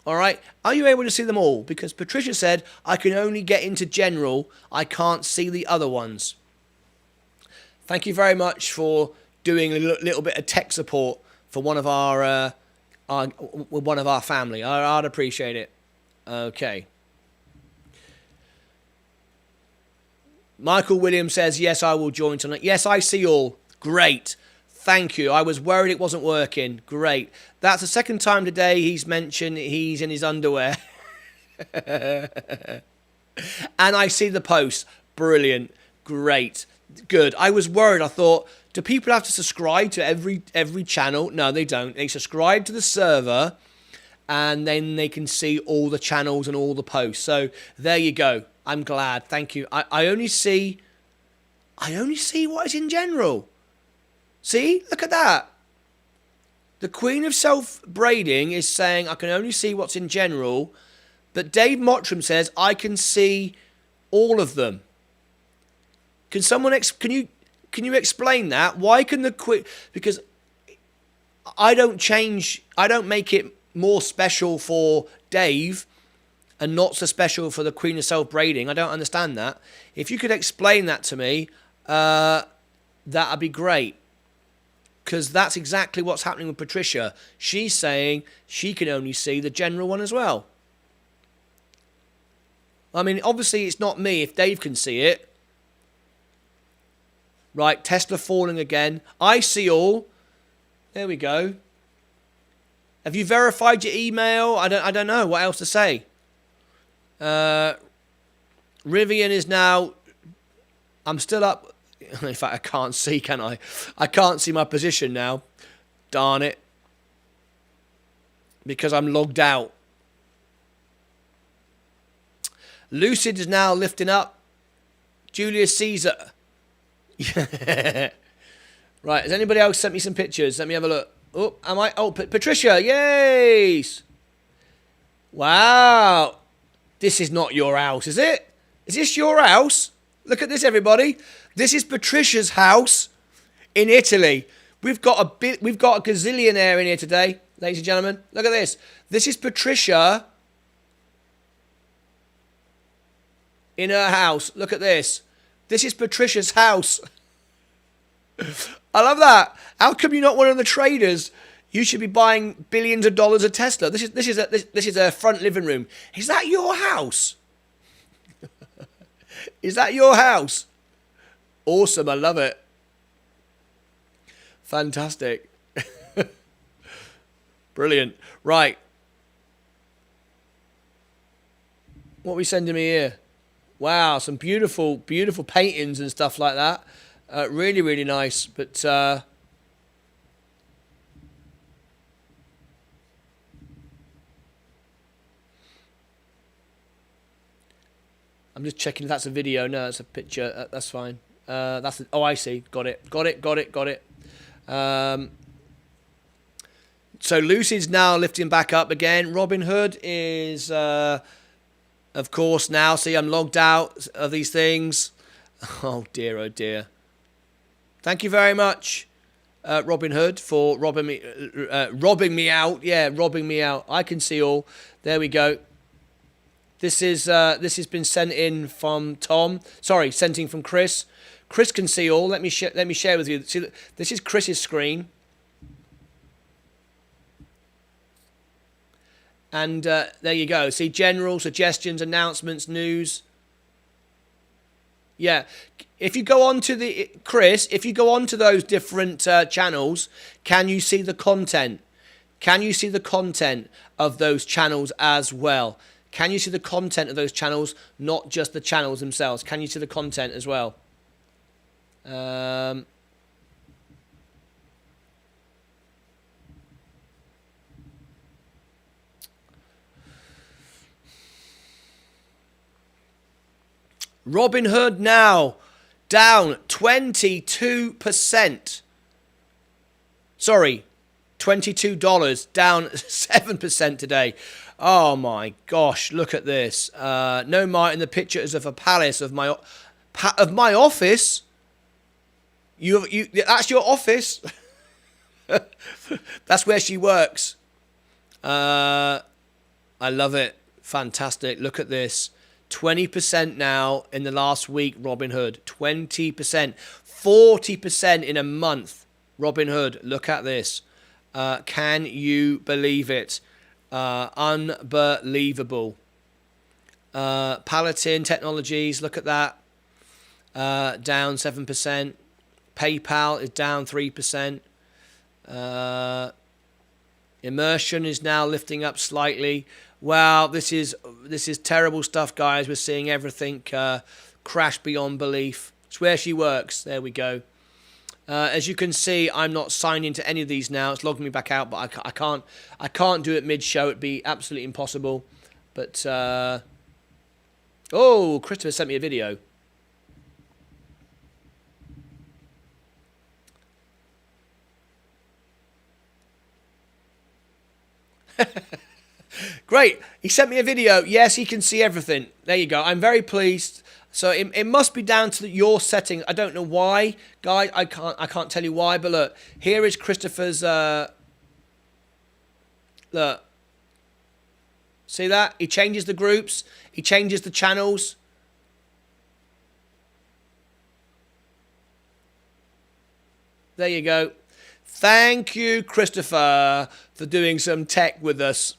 All right? Are you able to see them all? Because Patricia said I can only get into general. I can't see the other ones. Thank you very much for doing a little bit of tech support for one of our family. I'd appreciate it. Okay. Michael Williams says, yes, I will join tonight. Yes, I see all. Great. Thank you. I was worried it wasn't working. Great. That's the second time today he's mentioned he's in his underwear. And I see the post. Brilliant. Great. Good. I was worried. I thought, do people have to subscribe to every channel? No, they don't. They subscribe to the server, and then they can see all the channels and all the posts. So there you go. I'm glad. Thank you. I only see what is in general. See? Look at that. The Queen of Self-Braiding is saying I can only see what's in general, but Dave Mottram says I can see all of them. Can someone can you explain that? Why can the Queen? Because I don't make it more special for Dave and not so special for the Queen of Self-Braiding. I don't understand that. If you could explain that to me, that'd be great. Because that's exactly what's happening with Patricia. She's saying she can only see the general one as well. I mean, obviously it's not me if Dave can see it. Right, Tesla falling again. I see all. There we go. Have you verified your email? I don't know what else to say. Rivian is now. I'm still up. In fact, I can't see, can I? I can't see my position now. Darn it. Because I'm logged out. Lucid is now lifting up. Julius Caesar. Right, has anybody else sent me some pictures? Let me have a look. Oh, am I? Oh, Patricia, yes! Wow. This is not your house, is it? Is this your house? Look at this, everybody. This is Patricia's house in Italy. We've got a gazillionaire in here today, ladies and gentlemen. Look at this. This is Patricia in her house. Look at this. This is Patricia's house. I love that. How come you're not one of the traders? You should be buying billions of dollars of Tesla. This is a front living room. Is that your house? Is that your house? Awesome. I love it. Fantastic. Brilliant. Right. What are we sending me here? Wow, some beautiful, beautiful paintings and stuff like that. Really, really nice. But I'm just checking if that's a video. No, it's a picture. That's fine. Oh, I see. Got it. So Lucy's now lifting back up again. Robinhood is, of course, now. See, I'm logged out of these things. Oh, dear, oh, dear. Thank you very much, Robinhood, for robbing me out. Yeah, robbing me out. I can see all. There we go. This has been sent in from Tom. Sorry, sent in from Chris. Chris can see all. Let me share with you. See, this is Chris's screen. And there you go. See, general, suggestions, announcements, news. Yeah. If you go on to the, Chris, if you go on to those different channels, can you see the content? Can you see the content of those channels as well? Can you see the content of those channels, not just the channels themselves? Can you see the content as well? Robinhood now down 22%. Sorry, $22 down 7% today. Oh my gosh, look at this. No Martyn, the picture is of a palace of my office. That's your office. That's where she works. I love it. Fantastic. Look at this. 20% now in the last week, Robinhood. 20%. 40% in a month, Robinhood. Look at this. Can you believe it? Unbelievable. Palatine Technologies, look at that. Down 7%. PayPal is down 3%. Immersion is now lifting up slightly. Wow, this is terrible stuff, guys. We're seeing everything crash beyond belief. It's where she works. There we go. As you can see, I'm not signed into any of these now. It's logging me back out, but I can't do it mid-show. It'd be absolutely impossible. But oh, Christopher sent me a video. Great. He sent me a video. Yes, he can see everything. There you go. I'm very pleased. So it must be down to your setting. I don't know why, guys. I can't tell you why. But look, here is Christopher's. Look. See that? He changes the groups. He changes the channels. There you go. Thank you, Christopher, for doing some tech with us.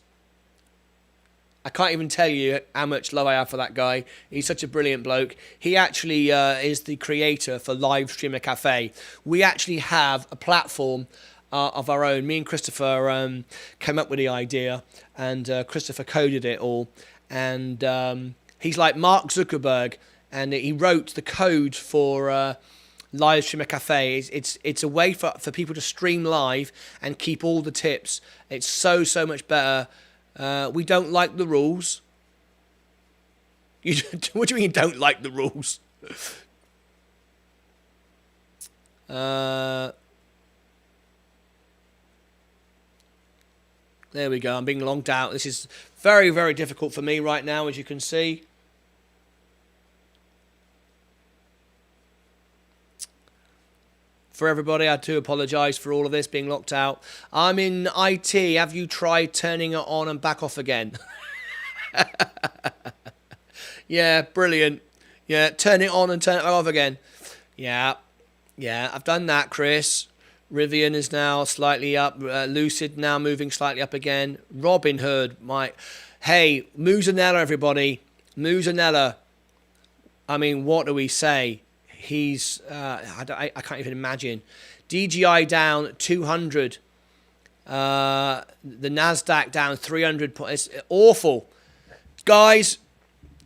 I can't even tell you how much love I have for that guy. He's such a brilliant bloke. He actually is the creator for Livestream Cafe. We actually have a platform of our own. Me and Christopher came up with the idea, and Christopher coded it all. And he's like Mark Zuckerberg, and he wrote the code for Livestream Cafe. It's a way for people to stream live and keep all the tips. It's so much better. We don't like the rules. What do you mean you don't like the rules? There we go. I'm being logged out. This is very, very difficult for me right now, as you can see. For everybody, I do apologise for all of this being locked out. I'm in IT. Have you tried turning it on and back off again? Yeah, brilliant. Yeah, turn it on and turn it off again. Yeah, I've done that, Chris. Rivian is now slightly up. Lucid now moving slightly up again. Robinhood, hey, Muzanella, everybody. Muzanella. I mean, what do we say? He's, I can't even imagine. DGI down 200. The NASDAQ down 300. It's awful. Guys,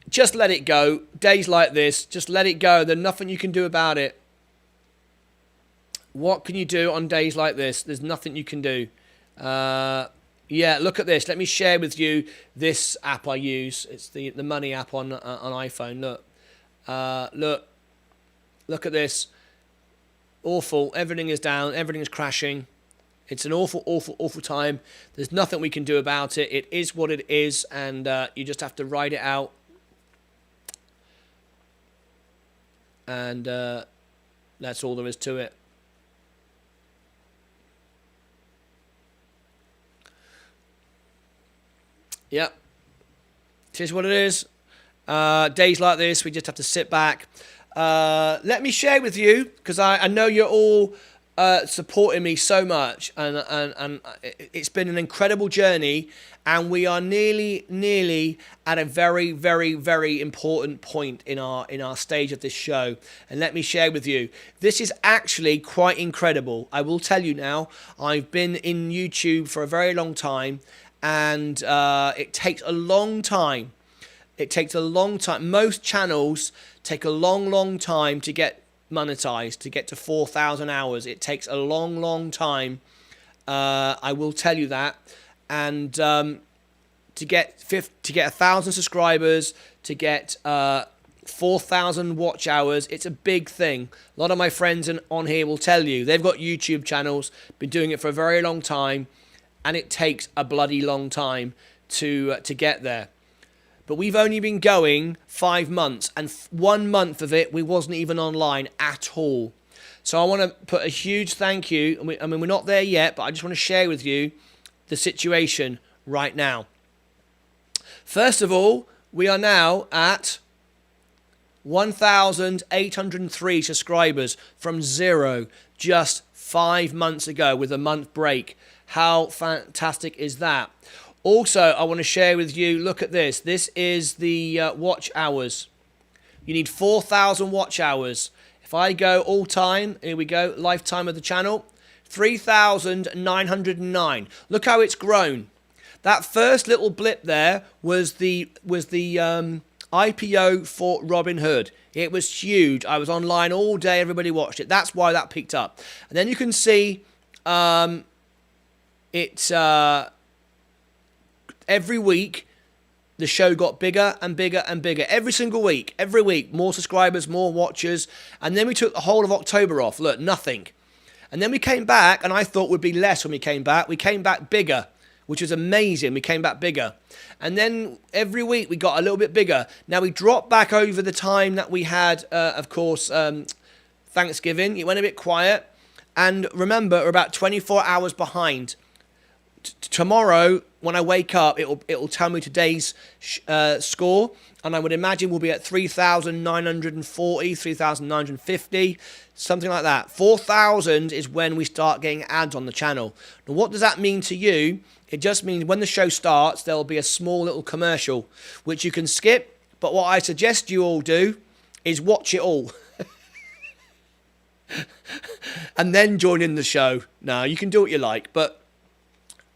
just let it go. Days like this, just let it go. There's nothing you can do about it. What can you do on days like this? There's nothing you can do. Yeah, look at this. Let me share with you this app I use. It's the money app on iPhone. Look. Look at this. Awful. Everything is down. Everything is crashing. It's an awful, awful, awful time. There's nothing we can do about it. It is what it is, and you just have to ride it out. And that's all there is to it. Yep. It is what it is. Days like this, we just have to sit back. Let me share with you, because I know you're all supporting me so much, and it's been an incredible journey, and we are nearly at a very, very, very important point in our stage of this show. And let me share with you, this is actually quite incredible. I will tell you now, I've been in YouTube for a very long time, and it takes a long time. It takes a long time. Most channels take a long time to get monetized, to get to 4,000 hours. It takes a long time. I will tell you that. And to get 1,000 subscribers, to get 4,000 watch hours, it's a big thing. A lot of my friends on here will tell you they've got YouTube channels, been doing it for a very long time, and it takes a bloody long time to get there. But we've only been going 5 months, and 1 month of it we wasn't even online at all. So I want to put a huge thank you. I mean, we're not there yet, but I just want to share with you the situation right now. First of all, we are now at 1,803 subscribers from 0 just 5 months ago with a month break. How fantastic is that? Also, I want to share with you, look at this. This is the watch hours. You need 4,000 watch hours. If I go all time, here we go, lifetime of the channel, 3,909. Look how it's grown. That first little blip there was the IPO for Robinhood. It was huge. I was online all day. Everybody watched it. That's why that picked up. And then you can see every week the show got bigger and bigger and bigger. Every single week. Every week. More subscribers, more watchers. And then we took the whole of October off. Look, nothing. And then we came back, and I thought would be less when we came back. We came back bigger, which was amazing. We came back bigger. And then every week we got a little bit bigger. Now we dropped back over the time that we had, of course, Thanksgiving. It went a bit quiet. And remember, we're about 24 hours behind. Tomorrow, when I wake up, it'll tell me today's score. And I would imagine we'll be at 3,940, 3,950, something like that. 4,000 is when we start getting ads on the channel. Now, what does that mean to you? It just means when the show starts, there'll be a small little commercial, which you can skip. But what I suggest you all do is watch it all. And then join in the show. Now, you can do what you like, but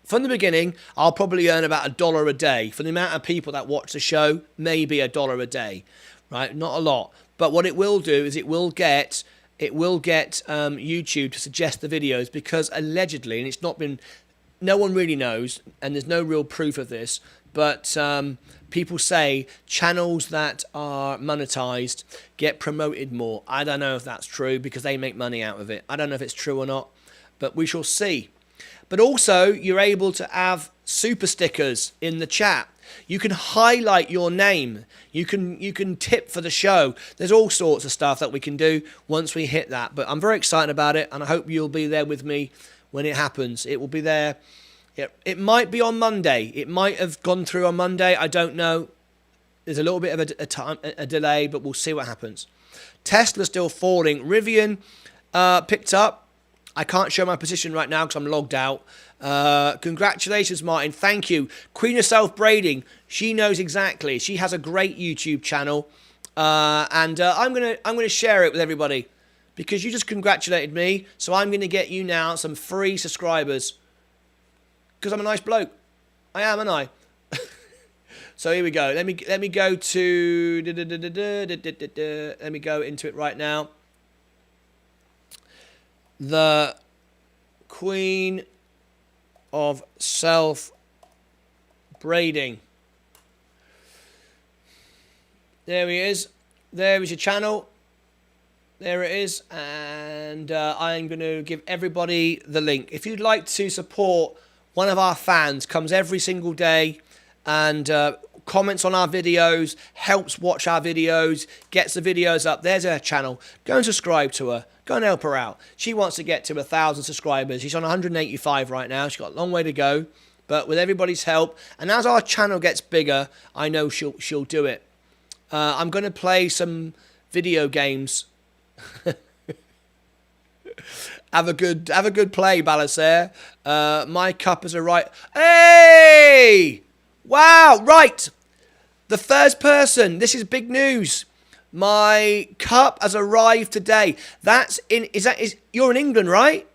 from the beginning, I'll probably earn about $1 a day. For the amount of people that watch the show, maybe $1 a day, right? Not a lot. But what it will do is it will get YouTube to suggest the videos, because allegedly, and it's not been, no one really knows, and there's no real proof of this, but people say channels that are monetized get promoted more. I don't know if that's true, because they make money out of it. I don't know if it's true or not, but we shall see. But also, you're able to have super stickers in the chat. You can highlight your name. You can tip for the show. There's all sorts of stuff that we can do once we hit that. But I'm very excited about it, and I hope you'll be there with me when it happens. It will be there. It might be on Monday. It might have gone through on Monday. I don't know. There's a little bit of a delay, but we'll see what happens. Tesla's still falling. Rivian picked up. I can't show my position right now because I'm logged out. Congratulations, Martin. Thank you. Queen of Self-Braiding. She knows exactly. She has a great YouTube channel. And I'm gonna share it with everybody, because you just congratulated me. So I'm going to get you now some free subscribers, because I'm a nice bloke. I am, aren't I? So here we go. Let me go to... Let me go into it right now. The Queen of Self-Braiding. There he is. There is your channel. There it is. And I'm going to give everybody the link. If you'd like to support one of our fans, comes every single day and comments on our videos, helps watch our videos, gets the videos up. There's her channel. Go and subscribe to her. Go and help her out. She wants to get to 1,000 subscribers. She's on 185 right now. She's got a long way to go. But with everybody's help, and as our channel gets bigger, I know she'll do it. I'm going to play some video games. Have a good play, Balasare. My cup has arrived. Hey! Wow, right. The first person. This is big news. My cup has arrived today. You're in England, right?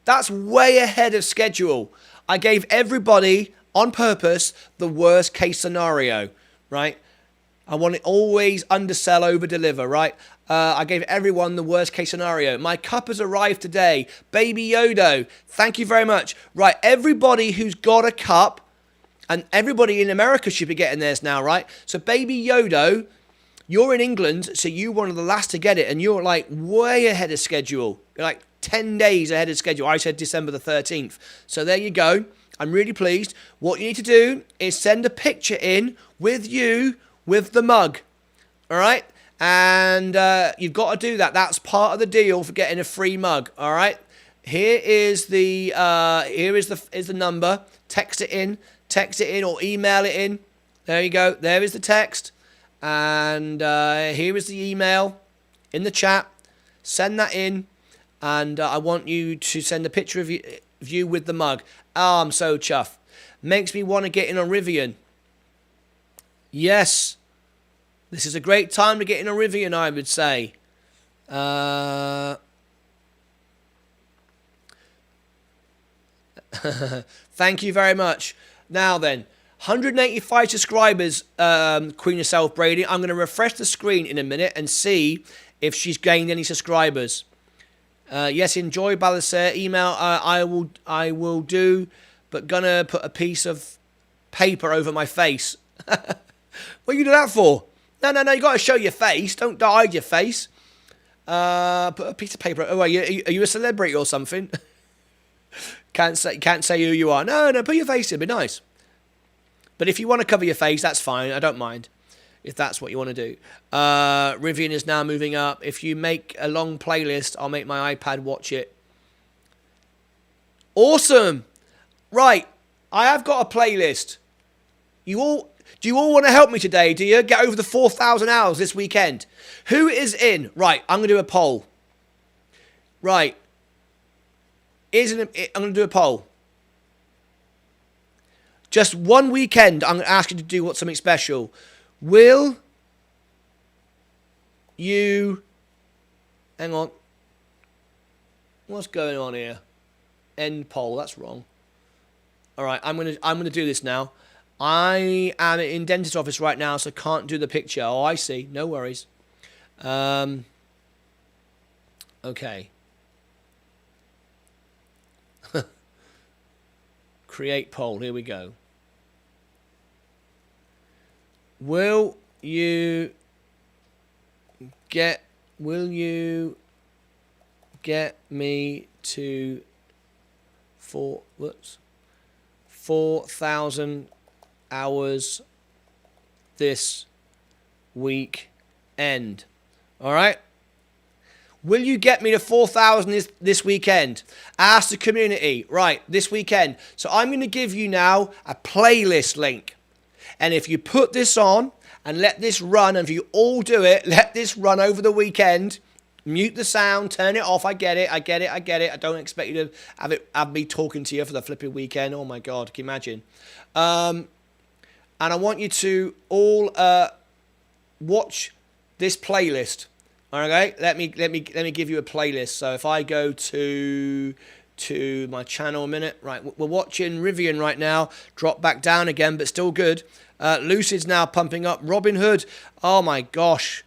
That's way ahead of schedule. I gave everybody, on purpose, the worst case scenario, right? I want to always undersell, over deliver, right? I gave everyone the worst case scenario. My cup has arrived today. Baby Yodo, thank you very much. Right, everybody who's got a cup, and everybody in America should be getting theirs now, right? So Baby Yodo, you're in England, so you're one of the last to get it, and you're like way ahead of schedule. You're like 10 days ahead of schedule. I said December the 13th. So there you go. I'm really pleased. What you need to do is send a picture in with you with the mug. All right? And you've got to do that. That's part of the deal for getting a free mug. All right? Here is the number. Text it in or email it in. There you go. There is the text. And here is the email in the chat. Send that in. And I want you to send a picture of you with the mug. Oh, I'm so chuffed. Makes me want to get in on Rivian. Yes. This is a great time to get in on Rivian, I would say. Thank you very much. Now then, 185 subscribers, Queen herself, Brady. I'm going to refresh the screen in a minute and see if she's gained any subscribers. Yes, enjoy Balasare. Email I will do, but gonna put a piece of paper over my face. What you do that for? No, you got to show your face. Don't hide your face. Put a piece of paper. Oh, are you a celebrity or something? Can't say who you are. No, put your face in. Be nice. But if you want to cover your face, that's fine. I don't mind. If that's what you want to do. Rivian is now moving up. If you make a long playlist, I'll make my iPad watch it. Awesome. Right. I have got a playlist. Do you all want to help me today? Do you? Get over the 4,000 hours this weekend. Who is in? Right. I'm going to do a poll. Right. I'm going to do a poll. Just one weekend, I'm going to ask you to do something special. Will you... Hang on. What's going on here? End poll. That's wrong. All right, I'm gonna do this now. I am in dentist office right now, so can't do the picture. Oh, I see. No worries. Okay. Create poll. Here we go. Will you get me to 4,000 hours this weekend? All right. Will you get me to 4,000 this weekend? Ask the community. Right, this weekend. So I'm going to give you now a playlist link. And if you put this on and let this run, and if you all do it, let this run over the weekend, mute the sound, turn it off. I get it. I don't expect you to have me talking to you for the flipping weekend. Oh my God, can you imagine? And I want you to all watch this playlist. Okay, let me give you a playlist. So if I go to my channel a minute, right, we're watching Rivian right now. Drop back down again, but still good. Lucid's now pumping up. Robinhood, oh my gosh.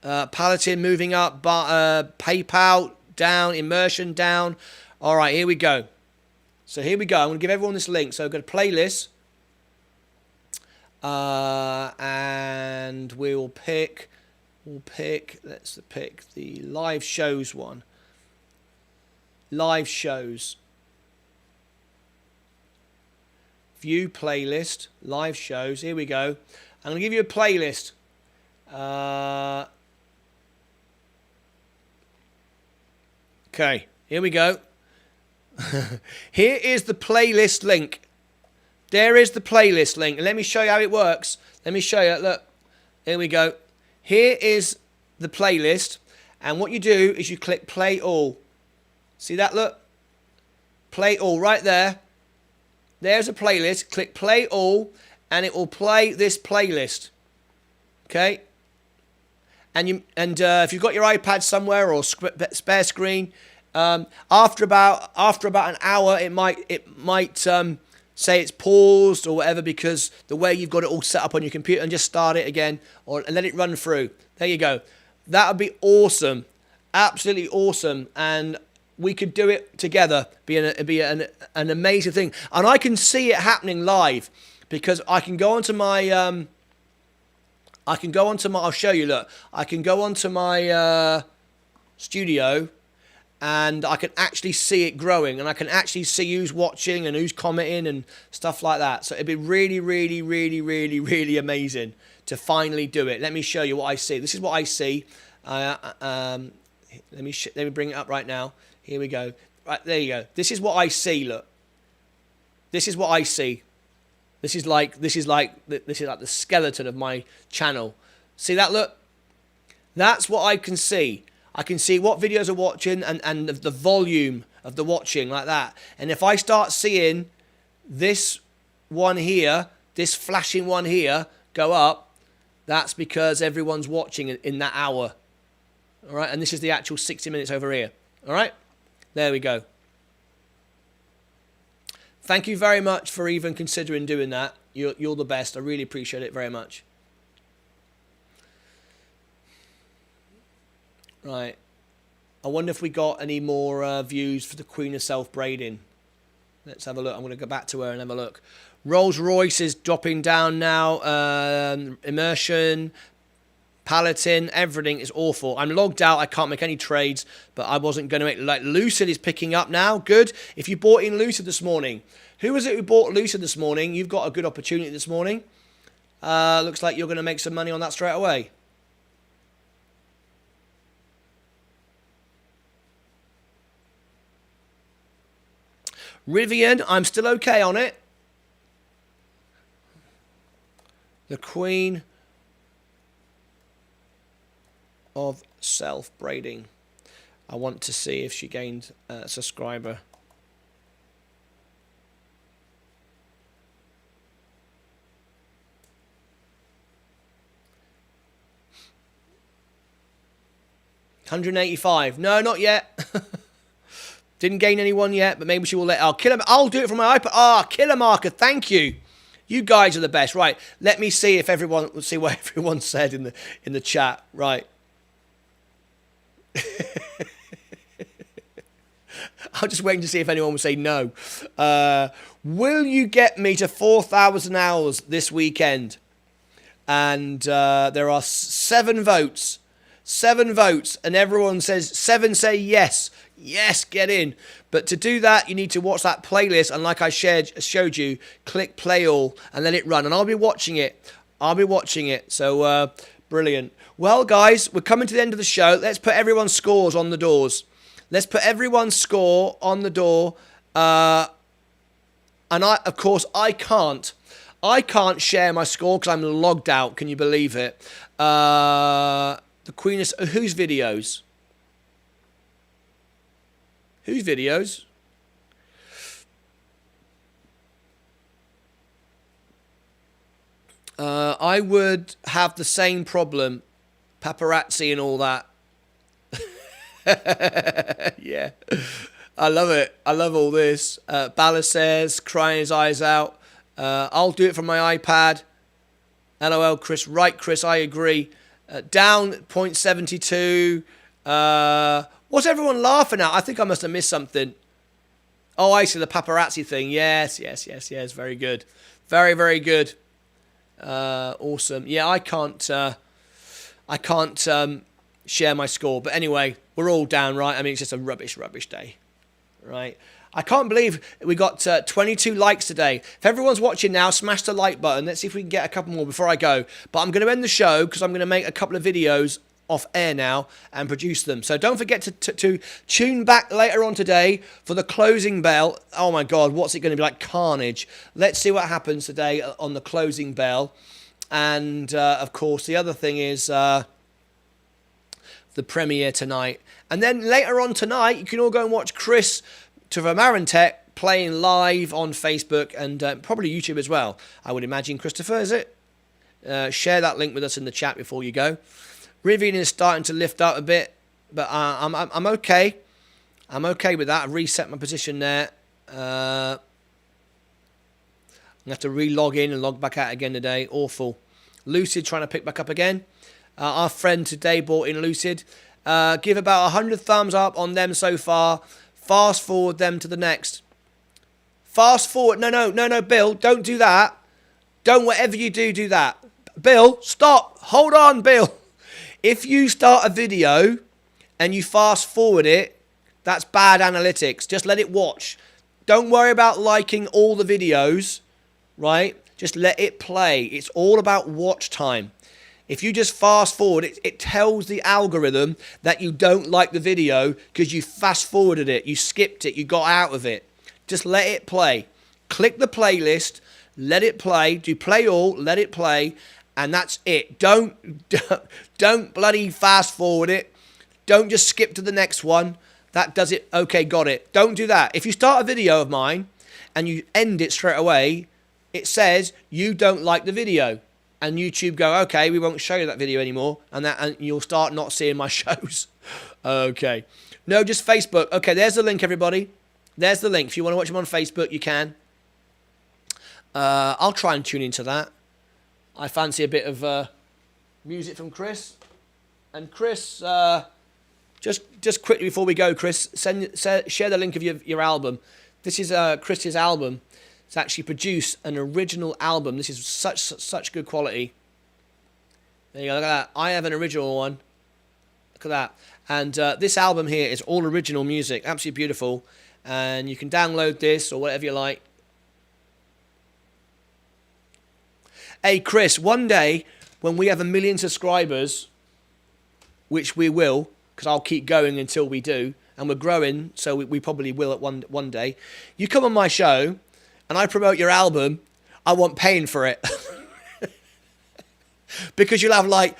Palatine moving up, but PayPal down, Immersion down. All right, here we go. So here we go. I'm going to give everyone this link. So go to playlist, and we'll pick. Let's pick the live shows one. Live shows. View playlist. Live shows. Here we go. I'm going to give you a playlist. Okay. Here we go. Here is the playlist link. There is the playlist link. And let me show you how it works. Let me show you. Look. Here we go. Here is the playlist, and what you do is you click play all. See that? Look. Play all right there. There's a playlist. Click play all, and it will play this playlist. Okay. And if you've got your iPad somewhere or spare screen, after about an hour, it might say it's paused or whatever, because the way you've got it all set up on your computer, and just start it again and let it run through. There you go. That would be awesome. Absolutely awesome. And we could do it together. Be an amazing thing. And I can see it happening live, because I can go onto my I'll show you, look. I can go onto my studio, and I can actually see it growing, and I can actually see who's watching and who's commenting and stuff like that. So it'd be really, really, really, really, really amazing to finally do it. Let me show you what I see. This is what I see. Let me bring it up right now. Here we go. Right, there you go. This is what I see, look. This is what I see. This is like the skeleton of my channel. See that, look? That's what I can see. I can see what videos are watching and the volume of the watching, like that. And if I start seeing this one here, this flashing one here, go up, that's because everyone's watching in that hour. All right, and this is the actual 60 minutes over here. All right, there we go. Thank you very much for even considering doing that. You're the best. I really appreciate it very much. Right. I wonder if we got any more views for the Queen of Self-Braiding. Let's have a look. I'm going to go back to her and have a look. Rolls Royce is dropping down now. Immersion, Palatine, everything is awful. I'm logged out. I can't make any trades, but I wasn't going to make... Like, Lucid is picking up now. Good. If you bought in Lucid this morning. Who was it who bought Lucid this morning? You've got a good opportunity this morning. Looks like you're going to make some money on that straight away. Rivian, I'm still okay on it. The Queen of Self-Braiding. I want to see if she gained a subscriber. $185. No, not yet. Didn't gain anyone yet, but maybe she will let... I'll do it from my iPad. Killer marker. Thank you. You guys are the best. Right. Let me see if everyone... See what everyone said in the chat. Right. I'm just waiting to see if anyone will say no. Will you get me to 4,000 hours this weekend? And there are 7 votes. 7 votes. And everyone says... 7 say yes. Yes, get in. But to do that, you need to watch that playlist. And like I showed you, click play all and let it run. And I'll be watching it. So, brilliant. Well, guys, we're coming to the end of the show. Let's put everyone's scores on the doors. Let's put everyone's score on the door. And of course, I can't share my score because I'm logged out. Can you believe it? The Queen is... Whose videos? Whose videos? I would have the same problem. Paparazzi and all that. Yeah. I love it. I love all this. Bala says, crying his eyes out. I'll do it from my iPad. LOL, Chris. Right, Chris, I agree. Down 0.72. What's everyone laughing at? I think I must have missed something. Oh, I see the paparazzi thing. Yes. Very good. Very, very good. Awesome. Yeah, I can't share my score. But anyway, we're all down, right? I mean, it's just a rubbish day, right? I can't believe we got 22 likes today. If everyone's watching now, smash the like button. Let's see if we can get a couple more before I go. But I'm going to end the show because I'm going to make a couple of videos off air now and produce them. So don't forget to tune back later on today for the closing bell. Oh my God, what's it going to be like? Carnage. Let's see what happens today on the closing bell. And of course, the other thing is the the premiere tonight. And then later on tonight, you can all go and watch Chris Tavamarantech playing live on Facebook and probably YouTube as well. I would imagine, Christopher, is it? Share that link with us in the chat before you go. Rivian is starting to lift up a bit, but I'm okay. I'm okay with that. I've reset my position there. I'm going to have to re-log in and log back out again today. Awful. Lucid trying to pick back up again. Our friend today bought in Lucid. Give about 100 thumbs up on them so far. Fast forward them to the next. Fast forward. No, Bill, don't do that. Don't, whatever you do, do that. Bill, stop. Hold on, Bill. If you start a video and you fast forward it, that's bad analytics. Just let it watch. Don't worry about liking all the videos, right? Just let it play. It's all about watch time. If you just fast forward, it tells the algorithm that you don't like the video because you fast forwarded it, you skipped it, you got out of it. Just let it play. Click the playlist, let it play, do play all, let it play, and that's it. Don't bloody fast forward it. Don't just skip to the next one. That does it. Okay, got it. Don't do that. If you start a video of mine and you end it straight away, it says you don't like the video. And YouTube go, okay, we won't show you that video anymore. And you'll start not seeing my shows. Okay. No, just Facebook. Okay, there's the link, everybody. There's the link. If you want to watch them on Facebook, you can. I'll try and tune into that. I fancy a bit of music from Chris. And Chris, just quickly before we go, Chris, share the link of your album. This is Chris's album. It's actually produced an original album. This is such good quality. There you go, look at that. I have an original one. Look at that. And this album here is all original music. Absolutely beautiful. And you can download this or whatever you like. Hey, Chris, one day when we have 1 million subscribers, which we will, because I'll keep going until we do, and we're growing, so we probably will at one day, you come on my show, and I promote your album, I want paying for it. Because you'll have like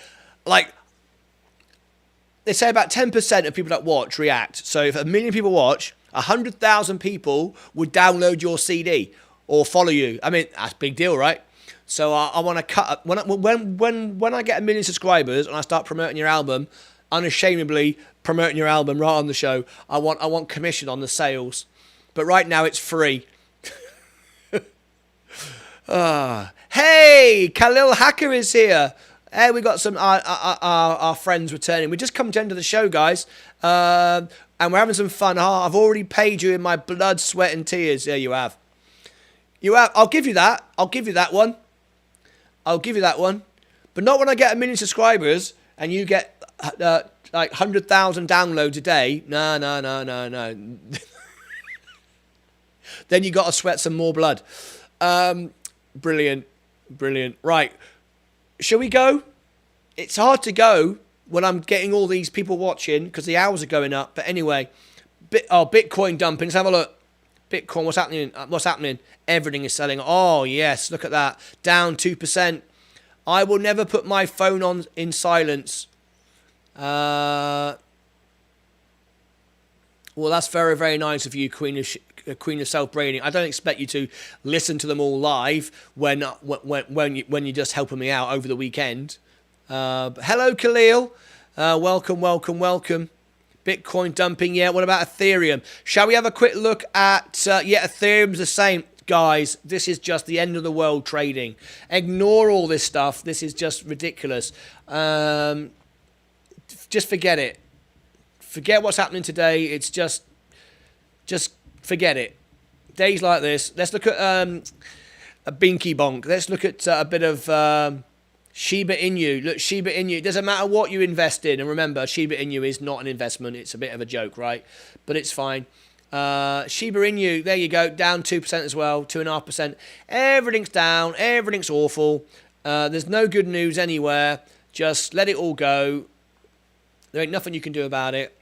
they say about 10% of people that watch react. So if 1 million people watch, 100,000 people would download your CD or follow you. I mean, that's a big deal, right? So I want to cut up. When I get 1 million subscribers and I start promoting your album, unashamedly promoting your album right on the show, I want commission on the sales. But right now it's free. Hey, Khalil Hacker is here. Hey, we got some our friends returning. We just come to the end of the show, guys, and we're having some fun. I've already paid you in my blood, sweat, and tears. There you have. You have. I'll give you that. I'll give you that one. I'll give you that one. But not when I get 1 million subscribers and you get like 100,000 downloads a day. No. Then you got to sweat some more blood. Brilliant. Right. Shall we go? It's hard to go when I'm getting all these people watching because the hours are going up. But anyway, Bitcoin dumping. Let's have a look. Bitcoin, what's happening? Everything is selling. Oh, yes. Look at that. Down 2%. I will never put my phone on in silence. Well, that's very, very nice of you, Queen of Self-Branding. I don't expect you to listen to them all live when you're just helping me out over the weekend. But hello, Khalil. Welcome. Bitcoin dumping, yeah. What about Ethereum? Shall we have a quick look at... Ethereum's the same. Guys, this is just the end of the world trading. Ignore all this stuff. This is just ridiculous. Just forget it. Forget what's happening today. It's just forget it. Days like this. Let's look at a Binky Bonk. Let's look at a bit of Shiba Inu. Look, Shiba Inu. It doesn't matter what you invest in. And remember, Shiba Inu is not an investment. It's a bit of a joke, right? But it's fine. Shiba Inu, there you go. Down 2% as well. 2.5%. Everything's down. Everything's awful. There's no good news anywhere. Just let it all go. There ain't nothing you can do about it.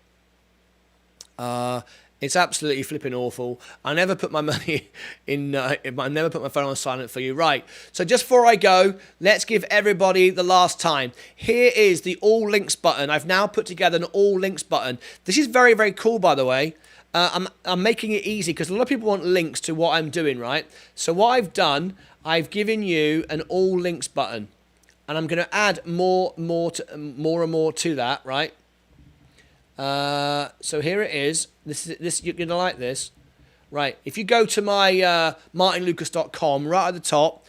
It's absolutely flipping awful. I never put my money in, I never put my phone on silent for you. Right, so just before I go, let's give everybody the last time. Here is the all links button. I've now put together an all links button. This is very, very cool, by the way. I'm making it easy because a lot of people want links to what I'm doing, right? So what I've done, I've given you an all links button. And I'm going to add more and more to that, right? So here it is. This you're gonna like this, right? If you go to my martynlucas.com, right at the top,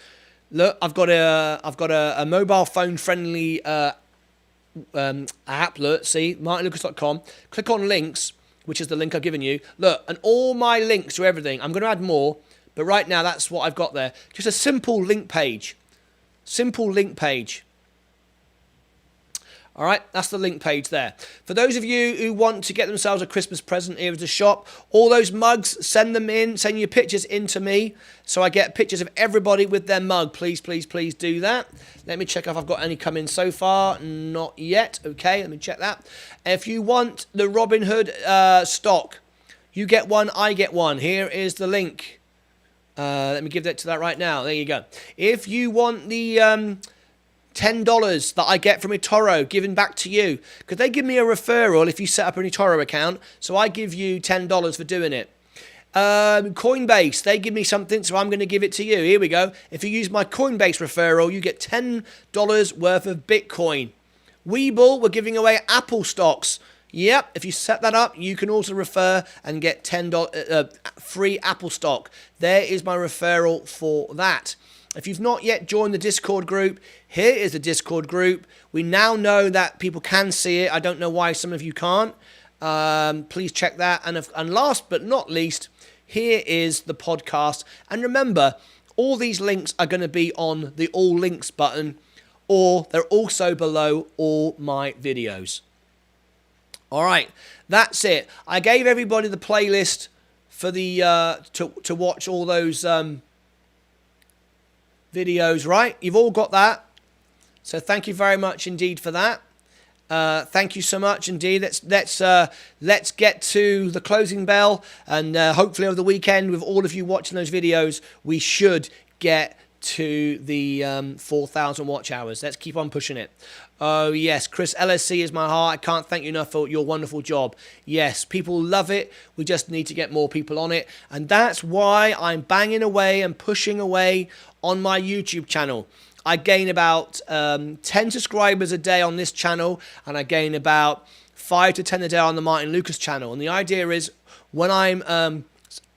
look, I've got a mobile phone friendly app. Look, see, martynlucas.com. Click on links, which is the link I've given you. Look, and all my links to everything. I'm gonna add more, but right now that's what I've got there. Just a simple link page. Simple link page. All right, that's the link page there. For those of you who want to get themselves a Christmas present here at the shop, all those mugs, send them in, send your pictures in to me so I get pictures of everybody with their mug. Please, please, please do that. Let me check if I've got any come in so far. Not yet. Okay, let me check that. If you want the Robinhood stock, you get one, I get one. Here is the link. Let me give that to that right now. There you go. If you want the $10 that I get from eTORO given back to you, because they give me a referral if you set up an eTORO account, so I give you $10 for doing it. Coinbase, they give me something, so I'm going to give it to you. Here we go. If you use my Coinbase referral, you get $10 worth of Bitcoin. WEBULL, we're giving away Apple stocks. Yep, if you set that up, you can also refer and get $10 free Apple stock. There is my referral for that. If you've not yet joined the Discord group, here is the Discord group. We now know that people can see it. I don't know why some of you can't. Please check that. And last but not least, here is the podcast. And remember, all these links are going to be on the all links button, or they're also below all my videos. All right, that's it. I gave everybody the playlist for the to watch all those videos, right? You've all got that. So thank you very much indeed for that. Thank you so much indeed. Let's get to the closing bell, and hopefully over the weekend, with all of you watching those videos, we should get to the 4,000 watch hours. Let's keep on pushing it. Oh yes, Chris, LSC is my heart. I can't thank you enough for your wonderful job. Yes, people love it. We just need to get more people on it, and that's why I'm banging away and pushing away on my YouTube channel. I gain about 10 subscribers a day on this channel, and I gain about 5 to 10 a day on the Martyn Lucas channel. And the idea is, when I'm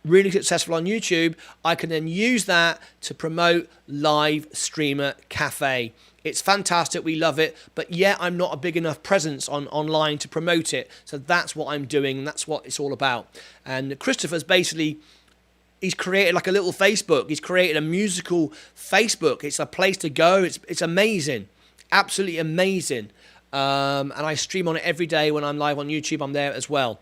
really successful on YouTube, I can then use that to promote Live Streamer Cafe. It's fantastic, we love it, but yet I'm not a big enough presence online to promote it. So that's what I'm doing, and that's what it's all about. And Christopher's basically, he's created like a little Facebook. He's created a musical Facebook. It's a place to go. It's amazing, absolutely amazing. And I stream on it every day when I'm live on YouTube. I'm there as well.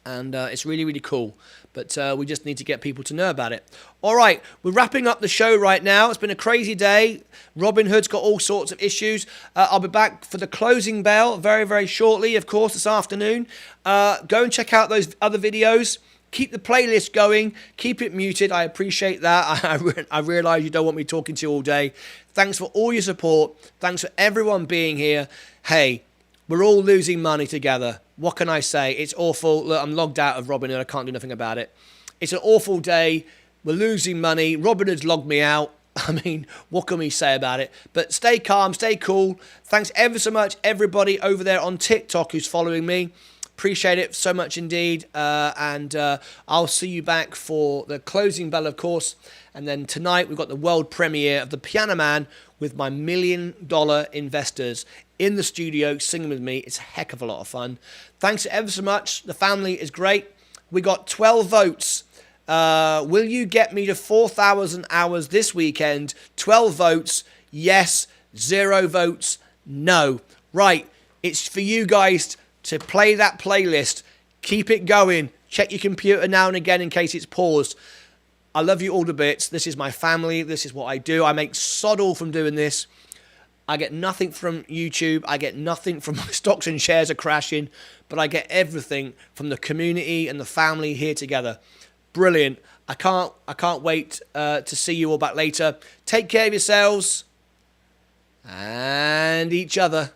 And it's really, really cool. But we just need to get people to know about it. All right, we're wrapping up the show right now. It's been a crazy day. Robinhood's got all sorts of issues. I'll be back for the closing bell very, very shortly, of course, this afternoon. Go and check out those other videos. Keep the playlist going. Keep it muted. I appreciate that. I realise you don't want me talking to you all day. Thanks for all your support. Thanks for everyone being here. Hey, we're all losing money together. What can I say? It's awful. Look, I'm logged out of Robinhood. I can't do nothing about it. It's an awful day. We're losing money. Robinhood's logged me out. I mean, what can we say about it? But stay calm, stay cool. Thanks ever so much, everybody over there on TikTok who's following me. Appreciate it so much indeed. And I'll see you back for the closing bell, of course. And then tonight we've got the world premiere of The Piano Man with my $1 million investors in the studio singing with me. It's a heck of a lot of fun. Thanks ever so much. The family is great. We got 12 votes. Will you get me to 4,000 hours this weekend? 12 votes. Yes. 0 votes. No. Right. It's for you guys to play that playlist. Keep it going. Check your computer now and again in case it's paused. I love you all to bits. This is my family. This is what I do. I make sod all from doing this. I get nothing from YouTube. I get nothing from my stocks and shares are crashing. but I get everything from the community and the family here together. Brilliant. I can't wait to see you all back later. Take care of yourselves and each other.